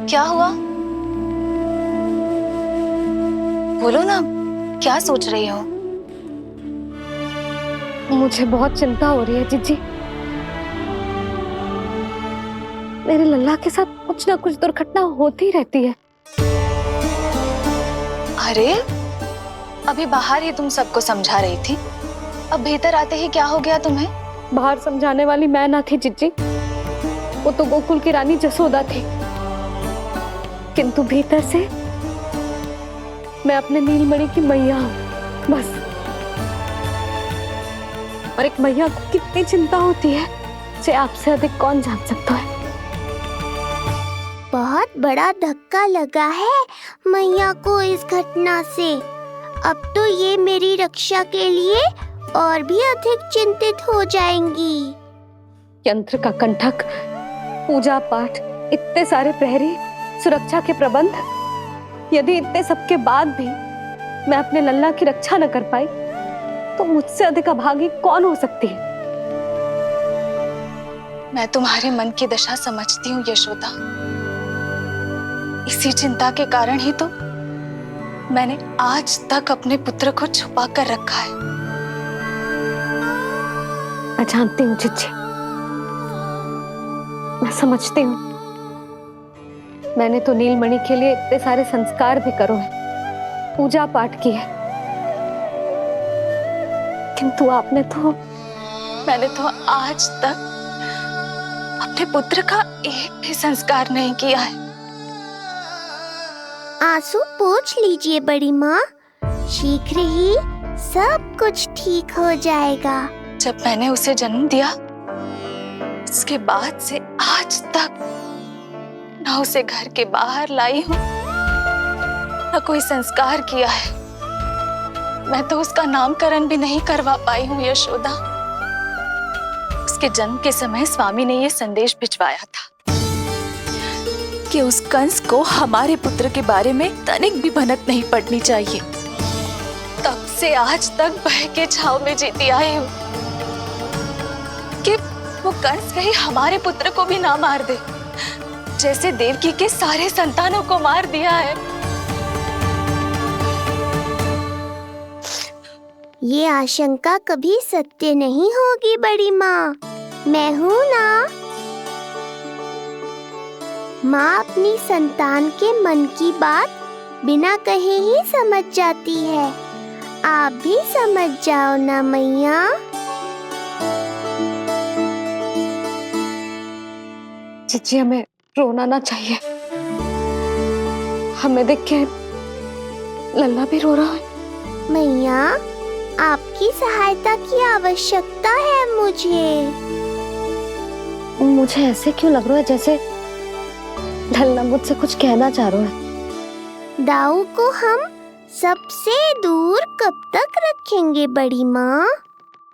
क्या हुआ? बोलो ना, क्या सोच रही हो? मुझे बहुत चिंता हो रही है जीजी। मेरे लल्ला के साथ कुछ ना कुछ दुर्घटना होती रहती है। अरे, अभी बाहर ही तुम सबको समझा रही थी, अब भीतर आते ही क्या हो गया तुम्हें? बाहर समझाने वाली मैं ना थी जीजी, वो तो गोकुल की रानी जसोदा थी, किंतु भीतर से मैं अपने नीलमणि की मैया हूँ, बस। और एक मैया को कितनी चिंता होती है, इसे आपसे अधिक कौन जान सकता है। बहुत बड़ा धक्का लगा है मैया को इस घटना से। अब तो ये मेरी रक्षा के लिए और भी अधिक चिंतित हो जाएंगी। यंत्र का कंठक, पूजा पाठ, इतने सारे प्रहरी, सुरक्षा के प्रबंध, यदि इतने सबके बाद भी मैं अपने लल्ला की रक्षा न कर पाई तो मुझसे अधिक अभागी कौन हो सकती है? मैं तुम्हारे मन की दशा समझती हूँ यशोदा। इसी चिंता के कारण ही तो मैंने आज तक अपने पुत्र को छुपा कर रखा है। मैं जानती हूँ जीजी, मैं समझती हूँ। मैंने तो नीलमणि के लिए इतने सारे संस्कार भी करो है, पूजा पाठ की है, किंतु मैंने तो आज तक अपने पुत्र का एक भी संस्कार नहीं किया है। आंसू पोंछ लीजिए बड़ी माँ, शीघ्र ही सब कुछ ठीक हो जाएगा। जब मैंने उसे जन्म दिया, उसके बाद से आज तक ना उसे घर के बाहर लाई हूँ, ना कोई संस्कार किया है। मैं तो उसका नामकरण भी नहीं करवा पाई हूँ यशोदा। उसके जन्म के समय स्वामी ने यह संदेश भिजवाया था कि उस कंस को हमारे पुत्र के बारे में तनिक भी भनक नहीं पड़नी चाहिए। तब से आज तक भय के छाव में जीती आई हूँ कि वो कंस कहीं हमारे पुत्र को भी ना मार दे, जैसे देवकी के सारे संतानों को मार दिया है। ये आशंका कभी सत्य नहीं होगी बड़ी माँ, मैं हूँ ना। माँ अपनी संतान के मन की बात बिना कहे ही समझ जाती है। आप भी समझ जाओ ना मैया। जीजी, हमें रोना ना चाहिए। हमें देख के लल्ला भी रो रहा है। मैया, आपकी सहायता की आवश्यकता है मुझे। मुझे ऐसे क्यों लग रहा है जैसे ढलना मुझसे कुछ कहना चाह रहा है। दाऊ को हम सबसे दूर कब तक रखेंगे बड़ी माँ?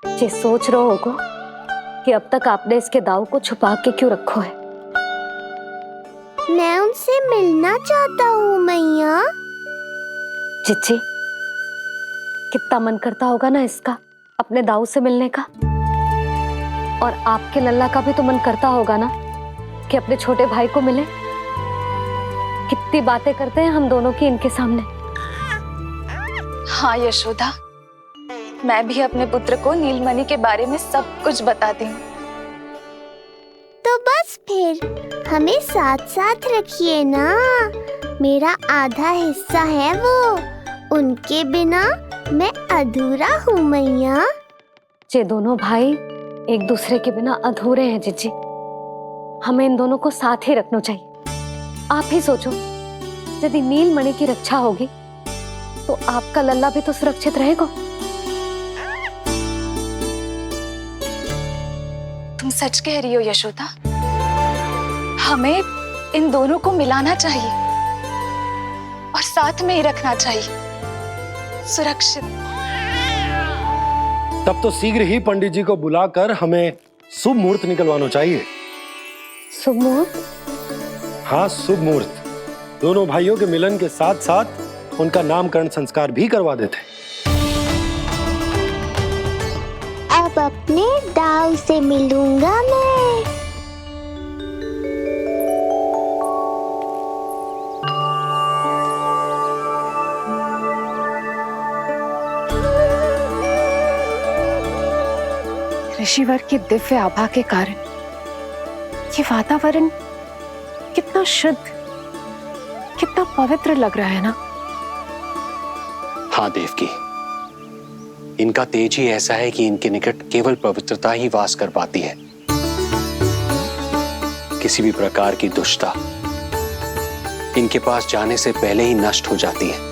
ये सोच रहे होगो कि अब तक आपने इसके दाऊ को छुपा के क्यों रखो है। मैं उनसे मिलना चाहता हूँ मैया। चिच्ची, कितना मन करता होगा ना इसका अपने दाऊ से मिलने का। और आपके लल्ला का भी तो मन करता होगा ना कि अपने छोटे भाई को मिले। कितनी बातें करते हैं हम दोनों की इनके सामने। हाँ यशोदा, मैं भी अपने पुत्र को नीलमणि के बारे में सब कुछ बताती हूँ। तो बस फिर हमें साथ साथ रखिए ना। मेरा आधा हिस्सा है वो, उनके बिना मैं अधूरा हूँ मैया। ये दोनों भाई एक दूसरे के बिना अधूरे हैं जिज्जी। हमें इन दोनों को साथ ही रखना चाहिए। आप ही सोचो, यदि नीलमणि की रक्षा होगी तो आपका लल्ला भी तो सुरक्षित रहेगा। तुम सच कह रही हो यशोदा। हमें इन दोनों को मिलाना चाहिए और साथ में ही रखना चाहिए, सुरक्षित। तब तो शीघ्र ही पंडित जी को बुलाकर हमें शुभ मुहूर्त निकलवाना चाहिए। शुभ मुहूर्त? हाँ, शुभ मुहूर्त। दोनों भाइयों के मिलन के साथ साथ उनका नामकरण संस्कार भी करवा देते। अब अपने दाऊ से मिलूंगा मैं। ऋषिवर की दिव्य आभा के कारण ये वातावरण कितना शुद्ध, कितना पवित्र लग रहा है ना। हाँ देवकी, इनका तेज ही ऐसा है कि इनके निकट केवल पवित्रता ही वास कर पाती है। किसी भी प्रकार की दुष्टता इनके पास जाने से पहले ही नष्ट हो जाती है।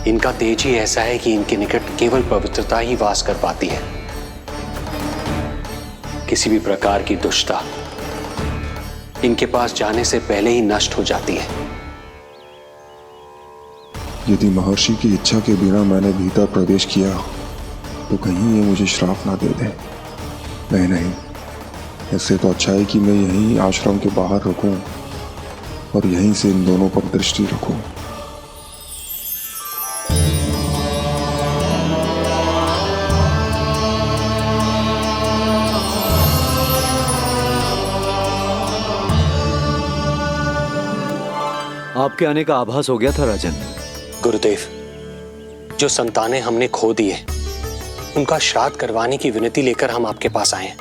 इनका तेज ही ऐसा है कि इनके निकट केवल पवित्रता ही वास कर पाती है। किसी भी प्रकार की दुष्टता इनके पास जाने से पहले ही नष्ट हो जाती है। यदि महर्षि की इच्छा के बिना मैंने भीतर प्रवेश किया तो कहीं ये मुझे श्राप ना दे दे। नहीं, इससे तो अच्छा है कि मैं यहीं आश्रम के बाहर रुकूं और यहीं से इन दोनों पर दृष्टि रखूं। आपके आने का आभास हो गया था राजन। गुरुदेव, जो संतानें हमने खो दी है उनका श्राद्ध करवाने की विनती लेकर हम आपके पास आए हैं।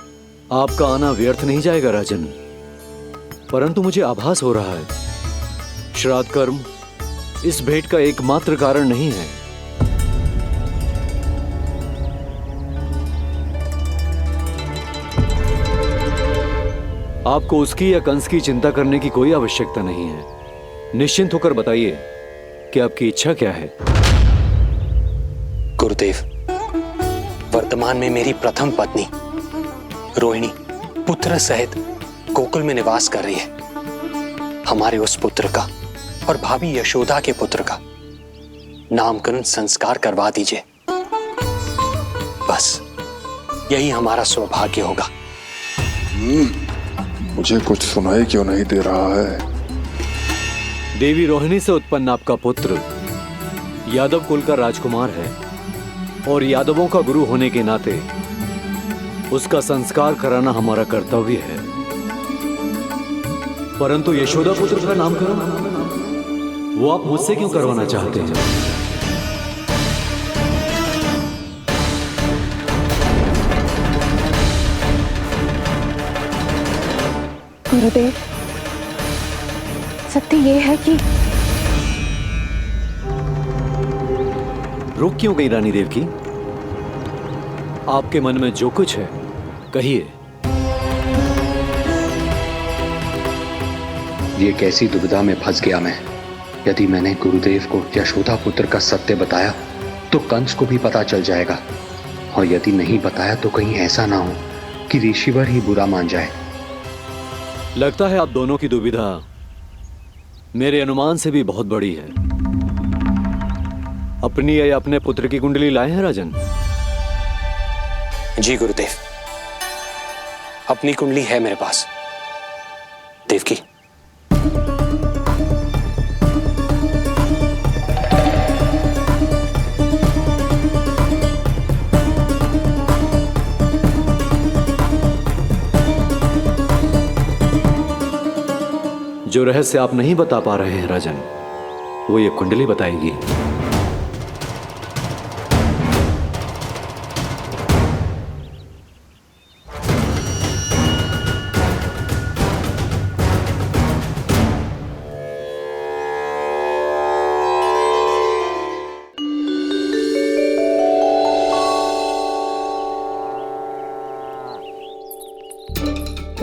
आपका आना व्यर्थ नहीं जाएगा राजन, परंतु मुझे आभास हो रहा है श्राद्ध कर्म इस भेंट का एकमात्र कारण नहीं है। आपको उसकी या कंस की चिंता करने की कोई आवश्यकता नहीं है। निश्चिंत होकर बताइए कि आपकी इच्छा क्या है। गुरुदेव, वर्तमान में मेरी प्रथम पत्नी रोहिणी पुत्र सहित गोकुल में निवास कर रही है। हमारे उस पुत्र का और भाभी यशोदा के पुत्र का नामकरण संस्कार करवा दीजिए। बस यही हमारा सौभाग्य होगा। मुझे कुछ सुनाई क्यों नहीं दे रहा है? देवी रोहिणी से उत्पन्न आपका पुत्र यादव कुल का राजकुमार है और यादवों का गुरु होने के नाते उसका संस्कार कराना हमारा कर्तव्य है। परंतु यशोदा पुत्र का नामकरण वो आप मुझसे क्यों करवाना चाहते हैं? गुरुदेव, सत्य ये है कि रुक क्यों गई रानी देव की? आपके मन में जो कुछ है कहिए। ये कैसी दुविधा में फंस गया मैं। यदि मैंने गुरुदेव को यशोदा पुत्र का सत्य बताया तो कंस को भी पता चल जाएगा, और यदि नहीं बताया तो कहीं ऐसा ना हो कि ऋषिवर ही बुरा मान जाए। लगता है आप दोनों की दुविधा मेरे अनुमान से भी बहुत बड़ी है। अपनी या अपने पुत्र की कुंडली लाए हैं राजन? जी गुरुदेव, अपनी कुंडली है मेरे पास। देवकी, जो रहस्य आप नहीं बता पा रहे हैं राजन, वो ये कुंडली बताएगी।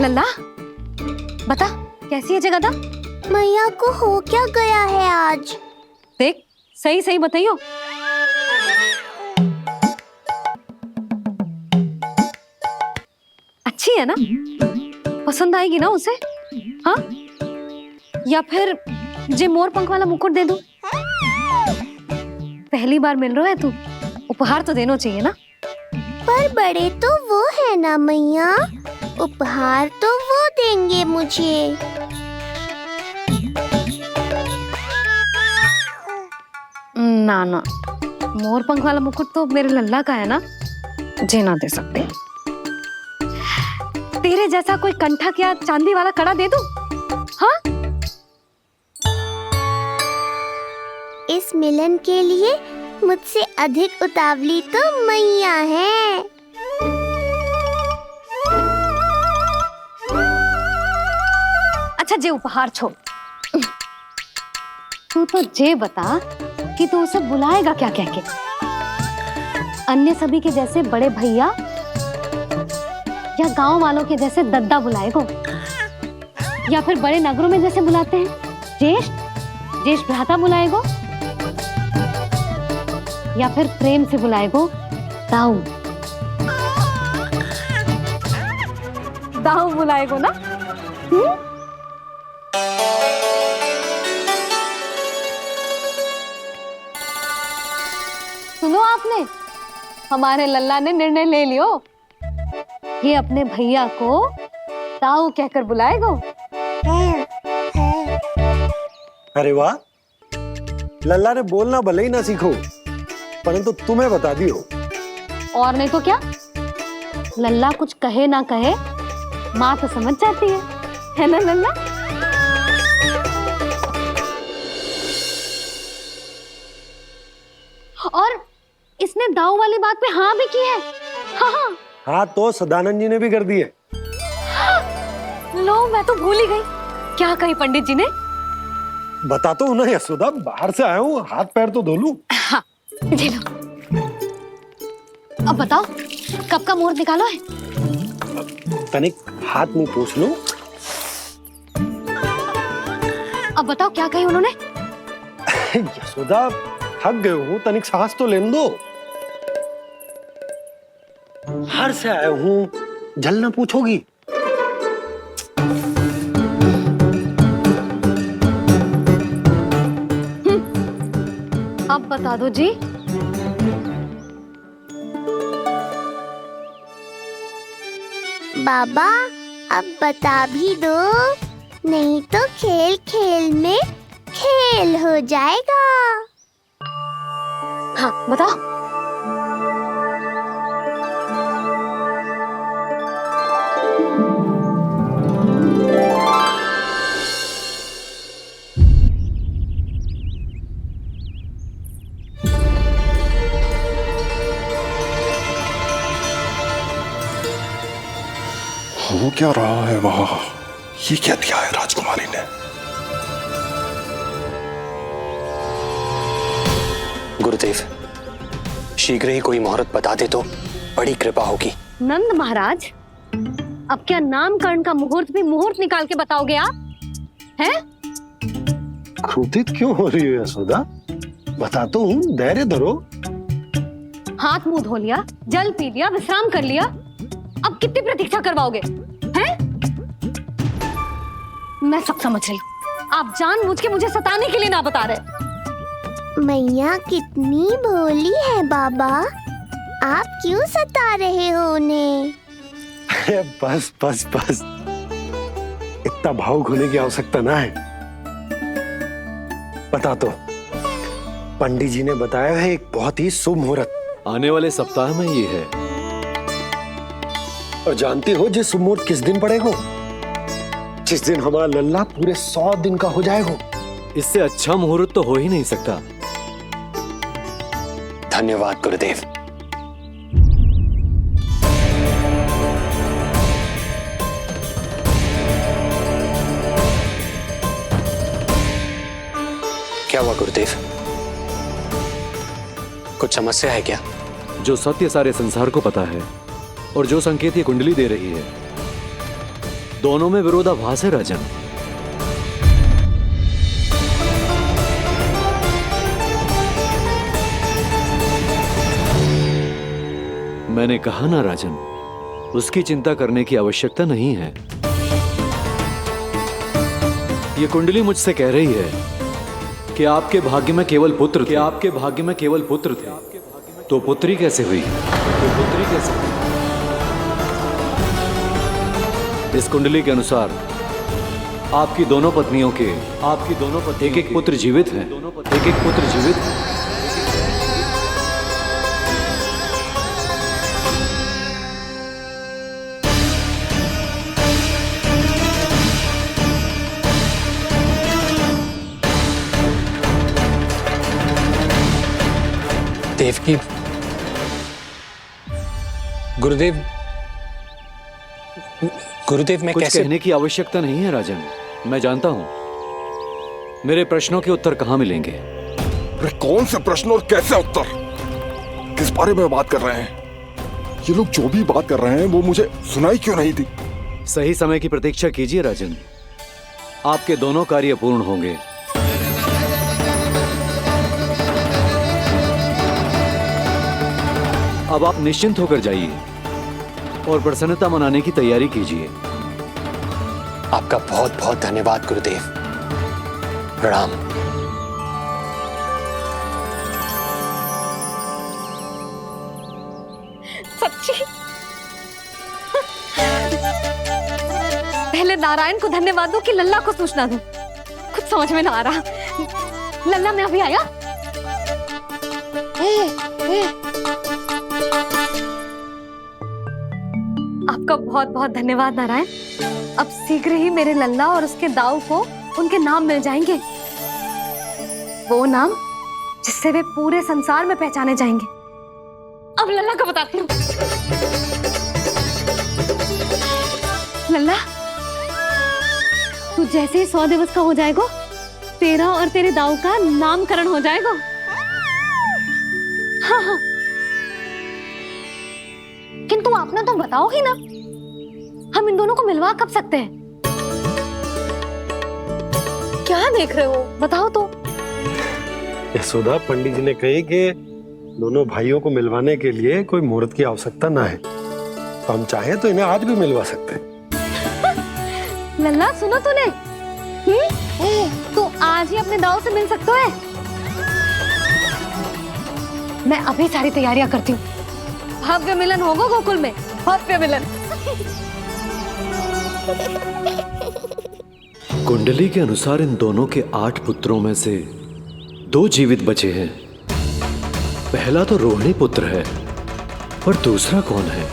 लल्ला, बता कैसी है जगदा? मैया को हो क्या गया है आज? देख, सही सही बताइयो। अच्छी है ना? पसंद आएगी ना उसे? हाँ? या फिर जे मोर पंख वाला मुकुट दे दूं? पहली बार मिल रहा है तू, उपहार तो देना चाहिए ना? पर बड़े तो वो है ना मैया, उपहार तो वो देंगे मुझे। ना ना, मोर पंख वाला मुकुट तो मेरे लल्ला का है ना, जे ना दे सकते। तेरे जैसा कोई कंठक या चांदी वाला कड़ा दे दूं? हाँ? इस मिलन के लिए मुझसे अधिक उतावली तो मैया है। अच्छा, जे उपहार छोड़, तू तो जे बता कि तू उसे बुलाएगा क्या कह के? अन्य सभी के जैसे बड़े भैया या गांव वालों के जैसे दद्दा बुलाएगो, या फिर बड़े नगरों में जैसे बुलाते हैं ज्येष्ठ भ्राता बुलाएगो, या फिर प्रेम से बुलाएगो दाऊ बुलाएगो ना? सुनो आपने, हमारे लल्ला ने निर्णय ले लियो, ये अपने भैया को ताऊ कहकर बुलाएगो। अरे वाह, लल्ला ने बोलना भले ही ना सीखो, परंतु तुम्हें बता दियो। और नहीं तो क्या, लल्ला कुछ कहे ना कहे माँ तो समझ जाती है ना लल्ला? और इसने दाऊ वाली बात पे हाँ भी की है। हाँ, हाँ तो सदानंद जी ने भी कर दी है। लो, मैं तो भूल ही गई। क्या कही पंडित जी ने? बता तो ना यशोदा, बाहर से आया हूँ, हाथ पैर तो धो लूं। हाँ, ले लो। अब बताओ, कब का मुहूर्त निकालो है? तनिक हाथ में पूछ लूं। अब बताओ क्या कही उन्होंने? यशोदा, थक गए हूँ, तनिक सांस तो लेने दो। बाहर से आया हूँ, जल ना पूछोगी? अब बता दो जी। बाबा अब बता भी दो, नहीं तो खेल खेल में खेल हो जाएगा। हाँ बता। हो क्या रहा है वहां? ये क्या दिया है राजकुमारी ने? गुरुदेव, शीघ्र ही कोई मुहूर्त बता दे तो बड़ी कृपा होगी। नंद महाराज, अब क्या नामकरण का मुहूर्त भी मुहूर्त निकाल के बताओगे आप? हैं? क्रोधित क्यों हो रही हो यशोदा? बताता हूँ, धैर्य धरो। हाथ मुंह धो लिया, जल पी लिया, विश्राम कर लिया, अब कितनी प्रतीक्षा करवाओगे? हैं? मैं सब समझ रही हूँ, आप जानबूझ के मुझे सताने के लिए ना बता रहे। मैया कितनी भोली है बाबा, आप क्यों सता रहे हो उन्हें? बस बस बस, इतना भावुक होने की आवश्यकता ना है। बता तो, पंडित जी ने बताया है एक बहुत ही शुभ मुहूर्त आने वाले सप्ताह में ये है। और जानती हो जिस शुभ मुहूर्त किस दिन पड़ेगा? जिस दिन हमारा लल्ला पूरे 100 दिन का हो जाएगा। इससे अच्छा मुहूर्त तो हो ही नहीं सकता। धन्यवाद गुरुदेव। क्या हुआ गुरुदेव? कुछ समस्या है क्या? जो सत्य सारे संसार को पता है और जो संकेत ये कुंडली दे रही है, दोनों में विरोधाभास है राजन। मैंने कहा ना राजन, उसकी चिंता करने की आवश्यकता नहीं है। ये कुंडली मुझसे कह रही है कि आपके भाग्य में केवल पुत्र थे। आपके भाग्य में केवल पुत्र थे, तो पुत्री कैसे हुई? इस कुंडली के अनुसार आपकी दोनों पत्नियों के एक एक पुत्र जीवित हैं। देवकी, गुरुदेव मैं कुछ कैसे? कहने की आवश्यकता नहीं है राजन, मैं जानता हूं मेरे प्रश्नों के उत्तर कहां मिलेंगे। अरे कौन से प्रश्न और कैसे उत्तर? किस बारे में बात कर रहे हैं? ये लोग जो भी बात कर रहे हैं वो मुझे सुनाई क्यों नहीं दी? सही समय की प्रतीक्षा कीजिए राजन, आपके दोनों कार्य पूर्ण होंगे। अब आप निश्चिंत होकर जाइए और प्रसन्नता मनाने की तैयारी कीजिए। आपका बहुत बहुत धन्यवाद गुरुदेव। प्रणाम। सच्ची? पहले नारायण को धन्यवाद दूं कि लल्ला को सूचना दूं? कुछ समझ में ना आ रहा। लल्ला मैं अभी आया। आपका बहुत बहुत धन्यवाद नारायण। अब शीघ्र ही मेरे लल्ला और उसके दाऊ को उनके नाम मिल जाएंगे, वो नाम जिससे वे पूरे संसार में पहचाने जाएंगे। अब लल्ला को बताती हूँ। लल्ला, तू जैसे ही 100 दिवस का हो जाएगा, तेरा और तेरे दाऊ का नामकरण हो जाएगा। हाँ हाँ, किंतु आपने तो बताओ ही ना, हम इन दोनों को मिलवा कब सकते हैं? क्या देख रहे हो, बताओ तो। यशोदा, पंडित जी ने कही कि दोनों भाइयों को मिलवाने के लिए कोई मुहूर्त की आवश्यकता ना है, तो हम चाहे तो इन्हें आज भी मिलवा सकते हैं। लल्ला सुनो तूने, तू आज ही अपने दाऊ से मिल सकते है। मैं अभी सारी तैयारियां करती हूँ। भव्य मिलन होगा गोकुल में, भव्य मिलन। कुंडली के अनुसार इन दोनों के 8 पुत्रों में से 2 जीवित बचे हैं। पहला तो रोहिणी पुत्र है, पर दूसरा कौन है?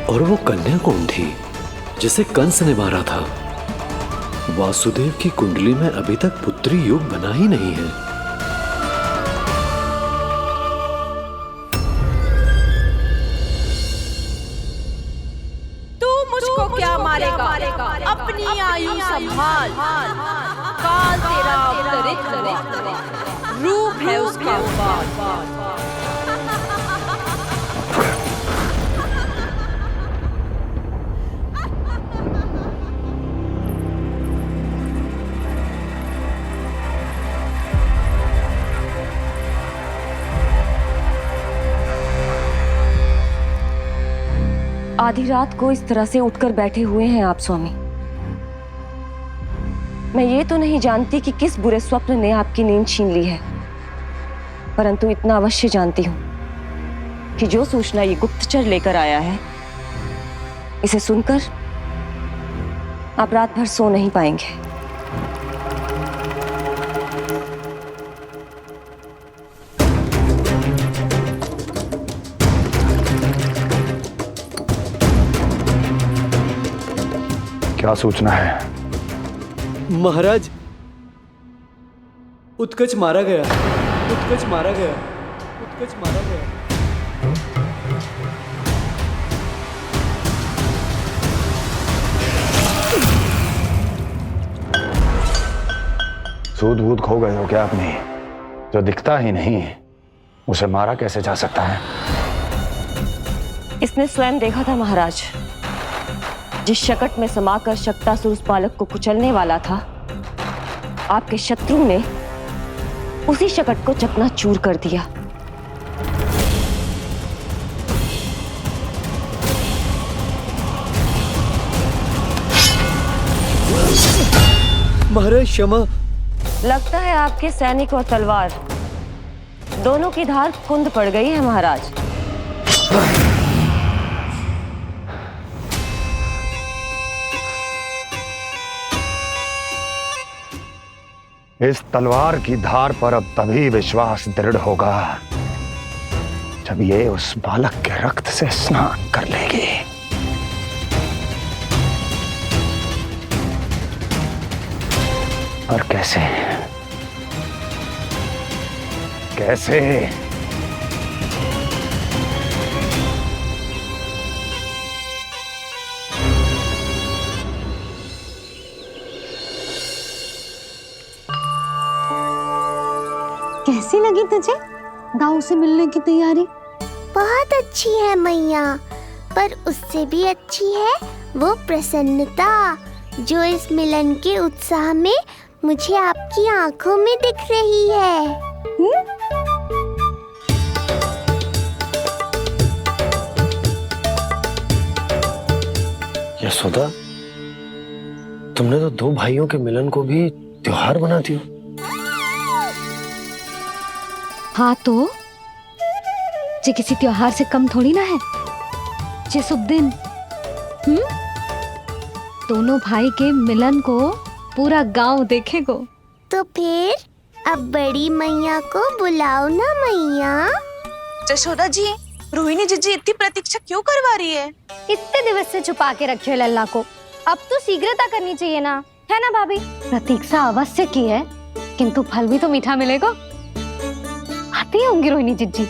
और वो कन्या कौन थी जिसे कंस ने मारा था? वासुदेव की कुंडली में अभी तक पुत्री योग बना ही नहीं है। तू मुझको क्या मारेगा? अपनी आयु संभाल। काल तेरा अवतरित रूप है उसका उपाय। आधी रात को इस तरह से उठकर बैठे हुए हैं आप स्वामी। मैं ये तो नहीं जानती कि किस बुरे स्वप्न ने आपकी नींद छीन ली है, परंतु इतना अवश्य जानती हूं कि जो सूचना ये गुप्तचर लेकर आया है, इसे सुनकर आप रात भर सो नहीं पाएंगे। क्या सूचना है? महाराज, उत्कच मारा गया, उत्कच मारा गया, उत्कच मारा गया। सूद वूद खो गए हो क्या अपनी? जो दिखता ही नहीं उसे मारा कैसे जा सकता है? इसने स्वयं देखा था महाराज। जिस शकट में समाकर शक्तासुर उस बालक को कुचलने वाला था, आपके शत्रु ने उसी शकट को चकनाचूर कर दिया। महाराज क्षमा। लगता है आपके सैनिक और तलवार दोनों की धार कुंद पड़ गई है महाराज। इस तलवार की धार पर अब तभी विश्वास दृढ़ होगा जब ये उस बालक के रक्त से स्नान कर लेगी। और कैसे? कैसे? कैसी लगी तुझे दाऊ से मिलने की तैयारी? बहुत अच्छी है मैया, पर उससे भी अच्छी है वो प्रसन्नता जो इस मिलन के उत्साह में मुझे आपकी आंखों में दिख रही है। यशोदा, तुमने तो 2 भाइयों के मिलन को भी त्योहार बना दिया। हाँ तो ये किसी त्योहार से कम थोड़ी ना है। ये शुभ दिन दोनों भाई के मिलन को पूरा गांव देखेगा। तो फिर अब बड़ी मैया को बुलाओ ना मैया। यशोदा जी, रोहिणी जीजी इतनी प्रतीक्षा क्यों करवा रही है? इतने दिवस से छुपा के रखे हो लल्ला को, अब तो शीघ्रता करनी चाहिए ना, है ना भाभी? प्रतीक्षा अवश्य की है, किंतु फल भी तो मीठा मिलेगा। आती होंगी रोहिणी जीजी।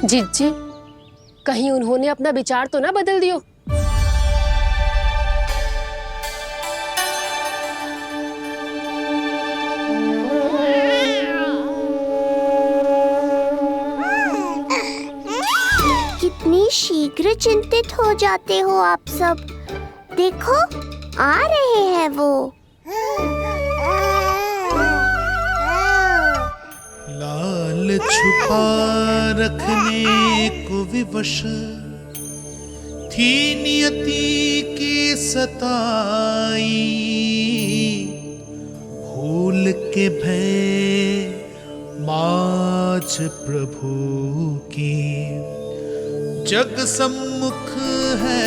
जीजी, कहीं उन्होंने अपना विचार तो ना बदल दियो? कितनी शीघ्र चिंतित हो जाते हो आप सब। देखो आ रहे हैं वो। लाल छुपा रखने को विवश थी नियति की सताई, भूल के भय माज प्रभु की जग सम्मुख है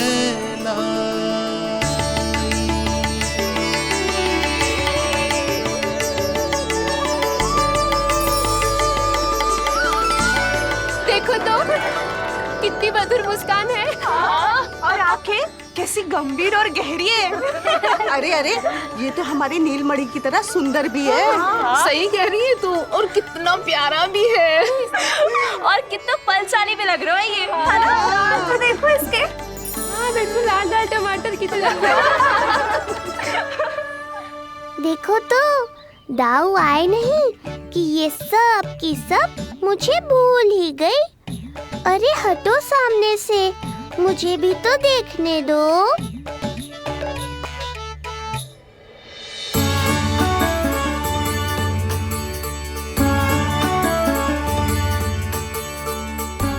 देखो तो कितनी मधुर मुस्कान है। और आंखें कैसी गंभीर और गहरी है। अरे अरे, ये तो हमारी नीलमणि की तरह सुंदर भी है। सही कह रही है तू, और कितना प्यारा भी है। और कितना पलचानी भी लग रहा है ये, है ना? तो देखो इसके, हाँ देखो लाल लाल टमाटर की तरह। देखो तो दाऊ आए नहीं कि ये सब की सब मुझे भूल ही गई। अरे हटो सामने से, मुझे भी तो देखने दो।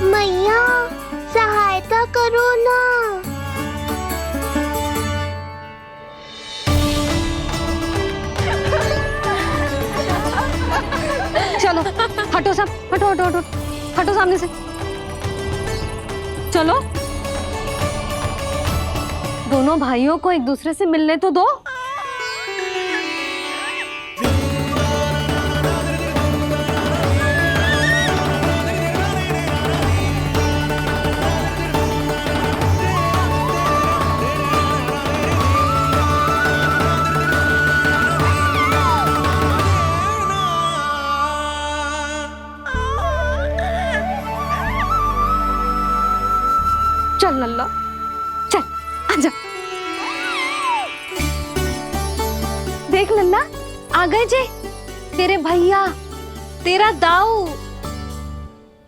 मैया सहायता करो ना। चलो हटो सब, हटो हटो हटो हटो सामने से। चलो दोनों भाइयों को एक दूसरे से मिलने तो दो। चल लल्ला, चल आजा। देख लल्ला, आ गए जे तेरे भैया, तेरा दाऊ।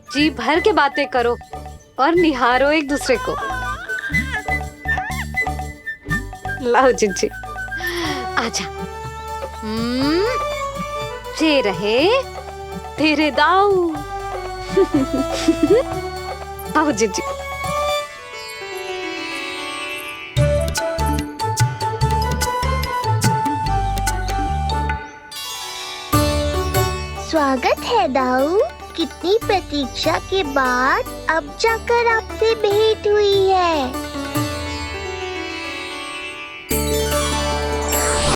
जी भर के बातें करो और निहारो एक दूसरे को। लाओ जिज्जी, आजा। जे रहे तेरे दाऊ। आओ जिज्जी। स्वागत है दाऊ। कितनी प्रतीक्षा के बाद अब जाकर आपसे भेंट हुई है।